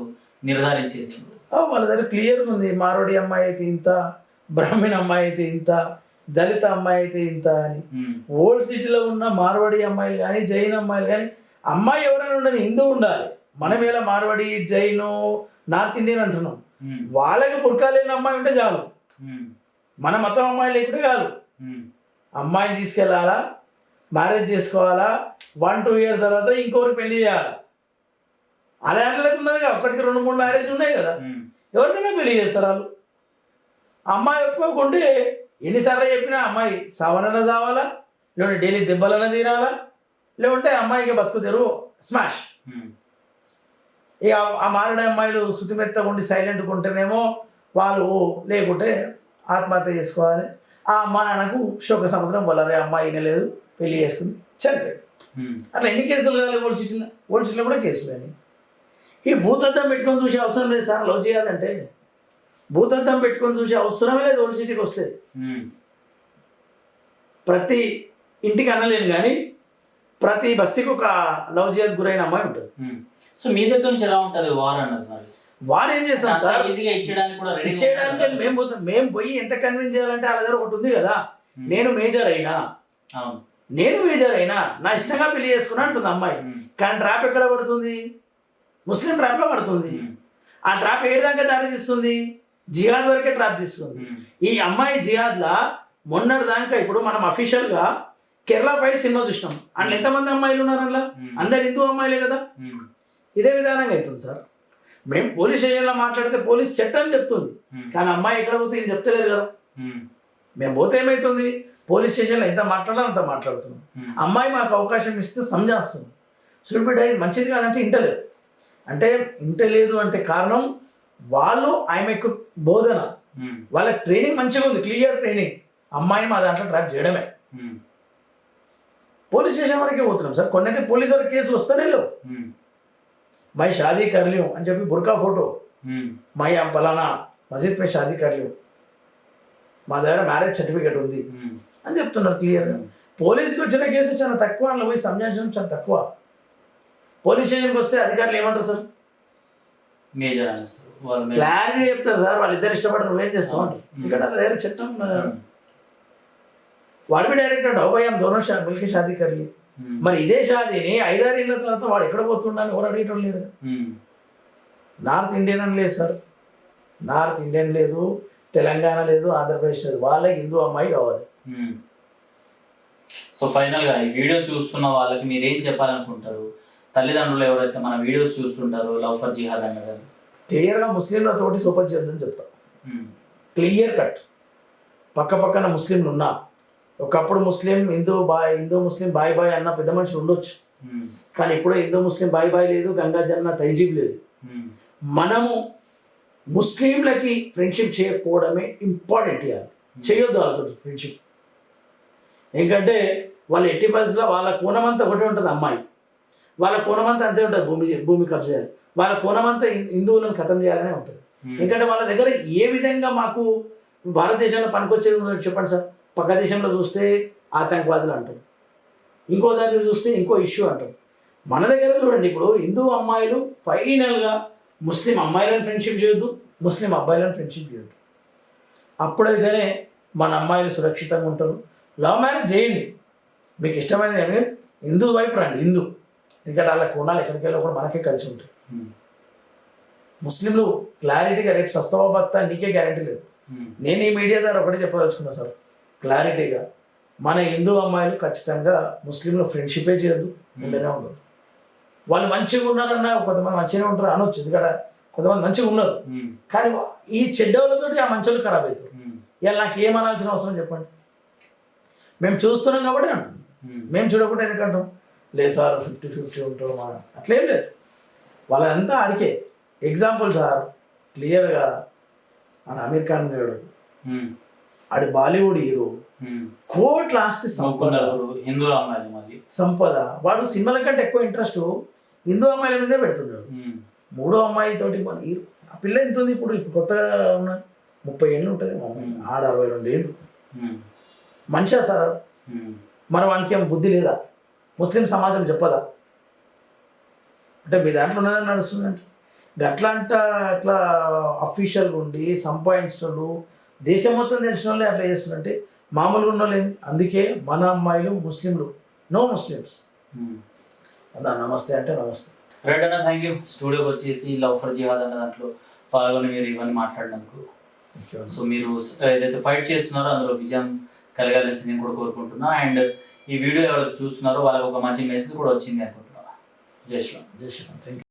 నిర్ధారించేసిండ్రు. వాళ్ళ దగ్గర క్లియర్గా ఉంది, మార్వాడి అమ్మాయి అయితే ఇంత, బ్రాహ్మణ అమ్మాయి అయితే ఇంత, దళిత అమ్మాయి అయితే ఇంత అని. ఓల్డ్ సిటీలో ఉన్న మార్వాడి అమ్మాయిలు కానీ, జైన్ అమ్మాయిలు కానీ, అమ్మాయి ఎవరైనా ఉండని హిందూ ఉండాలి. మనం ఎలా మార్వాడి, జైను, నార్త్ ఇండియన్ అంటున్నాం. వాళ్ళకి పురకా లేని అమ్మాయి ఉంటే చాలు, మన మతం అమ్మాయి లేకుంటే కాదు. అమ్మాయిని తీసుకెళ్ళాలా, మ్యారేజ్ చేసుకోవాలా, 1-2 years తర్వాత ఇంకొకరికి పెళ్లి చేయాలి. అలా అట్లయితే ఉన్నది కదా, ఒకటికి 2-3 మ్యారేజ్లు ఉన్నాయి కదా, ఎవరికైనా పెళ్లి చేస్తారు వాళ్ళు. అమ్మాయి ఒప్పుకోకుంటే ఎన్నిసార్లు చెప్పినా అమ్మాయి సావనన్నా చావాలా, లేకుంటే డైలీ దెబ్బలన్నా తినాలా, లేకుంటే అమ్మాయికి బతుకు తెరువు స్మాష్. ఇక ఆ మారిన అమ్మాయిలు శుతిమెత్తగా ఉండి సైలెంట్గా ఉంటేనేమో వాళ్ళు, లేకుంటే ఆత్మహత్య చేసుకోవాలి. ఆ అమ్మ నాన్నకు శోక సముద్రం వల్లరే, అమ్మాయి వినలేదు, పెళ్లి చేసుకుని చనిపోయాడు. అట్లా ఎన్ని కేసులు కావాలి ఓల్డ్ సిటీలో? ఓల్డ్ సిటీలో కూడా కేసులు కానీ. ఈ భూతద్దం పెట్టుకొని చూసే అవసరం లేదు సార్. లవ్ చేయాలంటే భూతద్దం పెట్టుకొని చూసే అవసరమే లేదు ఓల్డ్ సిటీకి వస్తే. ప్రతి ఇంటికి అనలేను కానీ ప్రతి బస్తీకి ఒక లవ్ జిహాద్ గురైన అమ్మాయి ఉంటుంది. సో మీ దగ్గర నుంచి ఎలా ఉంటుంది వార్ అన్నది? వారు ఏం చేస్తాం సార్, ఈజీగా ఇచ్చేయడానికి కూడా ఇచ్చేయడానికి మేము పోయి ఎంత కన్విన్స్ చేయాలంటే వాళ్ళ దగ్గర ఒకటి ఉంది కదా, నేను మేజర్ అయినా నా ఇష్టంగా పెళ్లి చేసుకున్నా అంటుంది అమ్మాయి. కానీ ట్రాప్ ఎక్కడ పడుతుంది? ముస్లిం ట్రాప్ లో పడుతుంది. ఆ ట్రాప్ ఏదాకా దారి తీస్తుంది? జిహాద్ వరకే ట్రాప్ తీస్తుంది. ఈ అమ్మాయి జిహాద్ లా మొన్నటి దాకా, ఇప్పుడు మనం అఫీషియల్ గా కేరళ ఫైల్ సినిమా చూసినాం, అందులో ఎంతమంది అమ్మాయిలు ఉన్నారు? అందులో అందరు హిందూ అమ్మాయిలే కదా. ఇదే విధానంగా అవుతుంది సార్. మేము పోలీస్ స్టేషన్లో మాట్లాడితే పోలీస్ చట్టం చెప్తుంది, కానీ అమ్మాయి ఎక్కడ పోతే ఇది చెప్తలేరు కదా. మేము పోతే ఏమవుతుంది, పోలీస్ స్టేషన్లో ఎంత మాట్లాడాలో అంత మాట్లాడుతున్నాం. అమ్మాయి మాకు అవకాశం ఇస్తే సంజాస్తుంది. సుడిబిడ్డ ఇది మంచిది కాదంటే ఇంటలేదు. అంటే ఇంటలేదు అంటే కారణం వాళ్ళు ఆమెకు బోధన, వాళ్ళకి ట్రైనింగ్ మంచిగా ఉంది, క్లియర్ ట్రైనింగ్. అమ్మాయి మా దాంట్లో ట్రాప్ చేయడమే. పోలీస్ స్టేషన్ వరకే పోతున్నాం సార్. కొన్ని అయితే పోలీసు వరకు కేసులు వస్తూనే లేవు. మై షాదీ కర్లియూ అని చెప్పి బుర్కా ఫోటో, మై పలానా మసీద్ పై షాదీ కర్లియూ, మా దగ్గర మ్యారేజ్ సర్టిఫికేట్ ఉంది అని చెప్తున్నారు క్లియర్గా. పోలీసుకి వచ్చిన కేసు చాలా తక్కువ, అందులో పోయి సంజాయించడం చాలా తక్కువ. పోలీస్ స్టేషన్కి వస్తే అధికారులు ఏమంటారు సార్? క్లారిటీ చెప్తారు సార్, వాళ్ళిద్దరు ఇష్టపడరు, నువ్వేం చేస్తావు అంటారు. ఇక్కడ వాళ్ళ దగ్గర చట్టం వాడు డైరెక్ట్ అంటావు భయ్ దోనో మిల్కి షాదీ కర్లి. మరి ఇదే షాదీని 5-6 ఏళ్ళ తర్వాత వాడు ఎక్కడ పోతుండని ఎవరు అడిగేటం లేదు. నార్త్ ఇండియన్ అని లేదు సార్, నార్త్ ఇండియన్ లేదు, తెలంగాణ లేదు, ఆంధ్రప్రదేశ్ లేదు, వాళ్ళకి హిందూ అమ్మాయి కావాలి. సో ఫైనల్ గా ఈ వీడియో చూస్తున్న వాళ్ళకి మీరు ఏం చెప్పాలనుకుంటారు? తల్లిదండ్రులు ఎవరైతే మన వీడియోస్ చూస్తుంటారో లవ్ ఫర్ జిహాద్ అన్నది క్లియర్గా ముస్లింలతోటి సూపర్ చేద్దని చెప్తా. Clear cut. పక్క పక్కన ముస్లింలు ఉన్నా, ఒకప్పుడు ముస్లిం హిందూ ముస్లిం బాయ్ బాయ్ అన్న పెద్ద మనుషులు ఉండొచ్చు, కానీ ఇప్పుడు హిందూ ముస్లిం బాయ్ బాయ్ లేదు, గంగా జమున తైజీబ్ లేదు. మనము ముస్లింలకి ఫ్రెండ్షిప్ చేయకపోవడమే ఇంపార్టెంట్. ఇవ్వాలి చేయొద్దు వాళ్ళతో ఫ్రెండ్షిప్. ఎందుకంటే వాళ్ళు ఎట్టి పరిస్థితుల్లో వాళ్ళ కోణమంతా ఒకటే ఉంటుంది. అమ్మాయి వాళ్ళ కోణమంతా అంతే ఉంటుంది, భూమి కబ్జా చేయాలి, వాళ్ళ కోణమంతా హిందువులను ఖతం చేయాలనే ఉంటుంది. ఎందుకంటే వాళ్ళ దగ్గర ఏ విధంగా మాకు భారతదేశంలో పనికొచ్చేది చెప్పండి సార్. పక్క దేశంలో చూస్తే ఆతంకవాదులు అంటారు, ఇంకో దాంట్లో చూస్తే ఇంకో ఇష్యూ అంటారు. మన దగ్గర చూడండి, ఇప్పుడు హిందూ అమ్మాయిలు ఫైనల్గా ముస్లిం అమ్మాయిలను ఫ్రెండ్షిప్ చేయొద్దు, ముస్లిం అబ్బాయిలను ఫ్రెండ్షిప్ చేయొద్దు. అప్పుడైతేనే మన అమ్మాయిలు సురక్షితంగా ఉంటారు. లవ్ మ్యారేజ్ చేయండి, మీకు ఇష్టమైన కానీ హిందూ వైపు రండి, హిందూ. ఎందుకంటే వాళ్ళ కోణాలు ఎక్కడికి వెళ్ళి కూడా మనకే కలిసి ఉంటాయి. ముస్లింలు క్లారిటీగా రేపు సస్తవా భక్త నీకే గ్యారంటీ లేదు. నేను ఈ మీడియా ద్వారా ఒకటే చెప్పదలుచుకున్నా సార్, క్లారిటీగా మన హిందూ అమ్మాయిలు ఖచ్చితంగా ముస్లింలు ఫ్రెండ్షిపే చేయొద్దు, ఉండనే ఉండదు. వాళ్ళు మంచిగా ఉన్నారన్నా కొంతమంది మంచిగానే ఉంటారు అనొచ్చు, ఎందుకంటే కొంతమంది మంచిగా ఉన్నారు, కానీ ఈ చెడ్డోళ్ళతోటి ఆ మంచి వాళ్ళు ఖరాబ్ అవుతారు. ఇలా నాకు ఏమనాల్సిన అవసరం చెప్పండి? మేము చూస్తున్నాం కాబట్టి అంటాం, మేము చూడకుండా ఎందుకంటాం? లేదు సార్ 50-50 ఉంటాం అట్లేం లేదు. వాళ్ళంతా ఆడికే. ఎగ్జాంపుల్ సార్ క్లియర్గా మన అమీర్ ఖాన్ ఉన్నాడు, ఆడి బాలీవుడ్ హీరో, కోట్ల ఆస్తి సంపద, వాడు సినిమాల కంటే ఎక్కువ ఇంట్రెస్ట్ హిందూ అమ్మాయిల మీదే పెడుతున్నాడు. మూడో అమ్మాయి తోటి మన హీరో, ఆ పిల్ల ఎంత ఉంది ఇప్పుడు కొత్తగా ఉన్న 30 ఏళ్ళు ఉంటుంది, ఆడ 62 ఏళ్ళు. మనిషా సార్? మరి వానికి ఏం బుద్ధి లేదా? ముస్లిం సమాజం చెప్పదా? అంటే మీ దాంట్లో ఉన్నదని నడుస్తుందంటే అట్లా అట్లా అఫీషియల్గా ఉండి సంపాదించిన వాళ్ళు, దేశం మొత్తం తెలిసిన వాళ్ళే అట్లా చేస్తుందంటే మామూలుగా ఉన్న వాళ్ళు. అందుకే మన అమ్మాయిలు ముస్లింలు, నో ముస్లిమ్స్. అదా నమస్తే అంటే నమస్తే. రైట్ అన్న, థ్యాంక్ యూ. స్టూడియోకి వచ్చేసి లవ్ ఫర్ జిహాద్ అన్న దాంట్లో పాల్గొని మీరు ఇవన్నీ మాట్లాడినందుకు. సో మీరు ఏదైతే ఫైట్ చేస్తున్నారో అందులో విజయం కలగాలని నేను కూడా కోరుకుంటున్నా. అండ్ ఈ వీడియో ఎవరైతే చూస్తున్నారో వాళ్ళకి ఒక మంచి మెసేజ్ కూడా వచ్చింది అనుకుంటున్నా. జై శ్రీరామ్. జై శ్రీరామ్.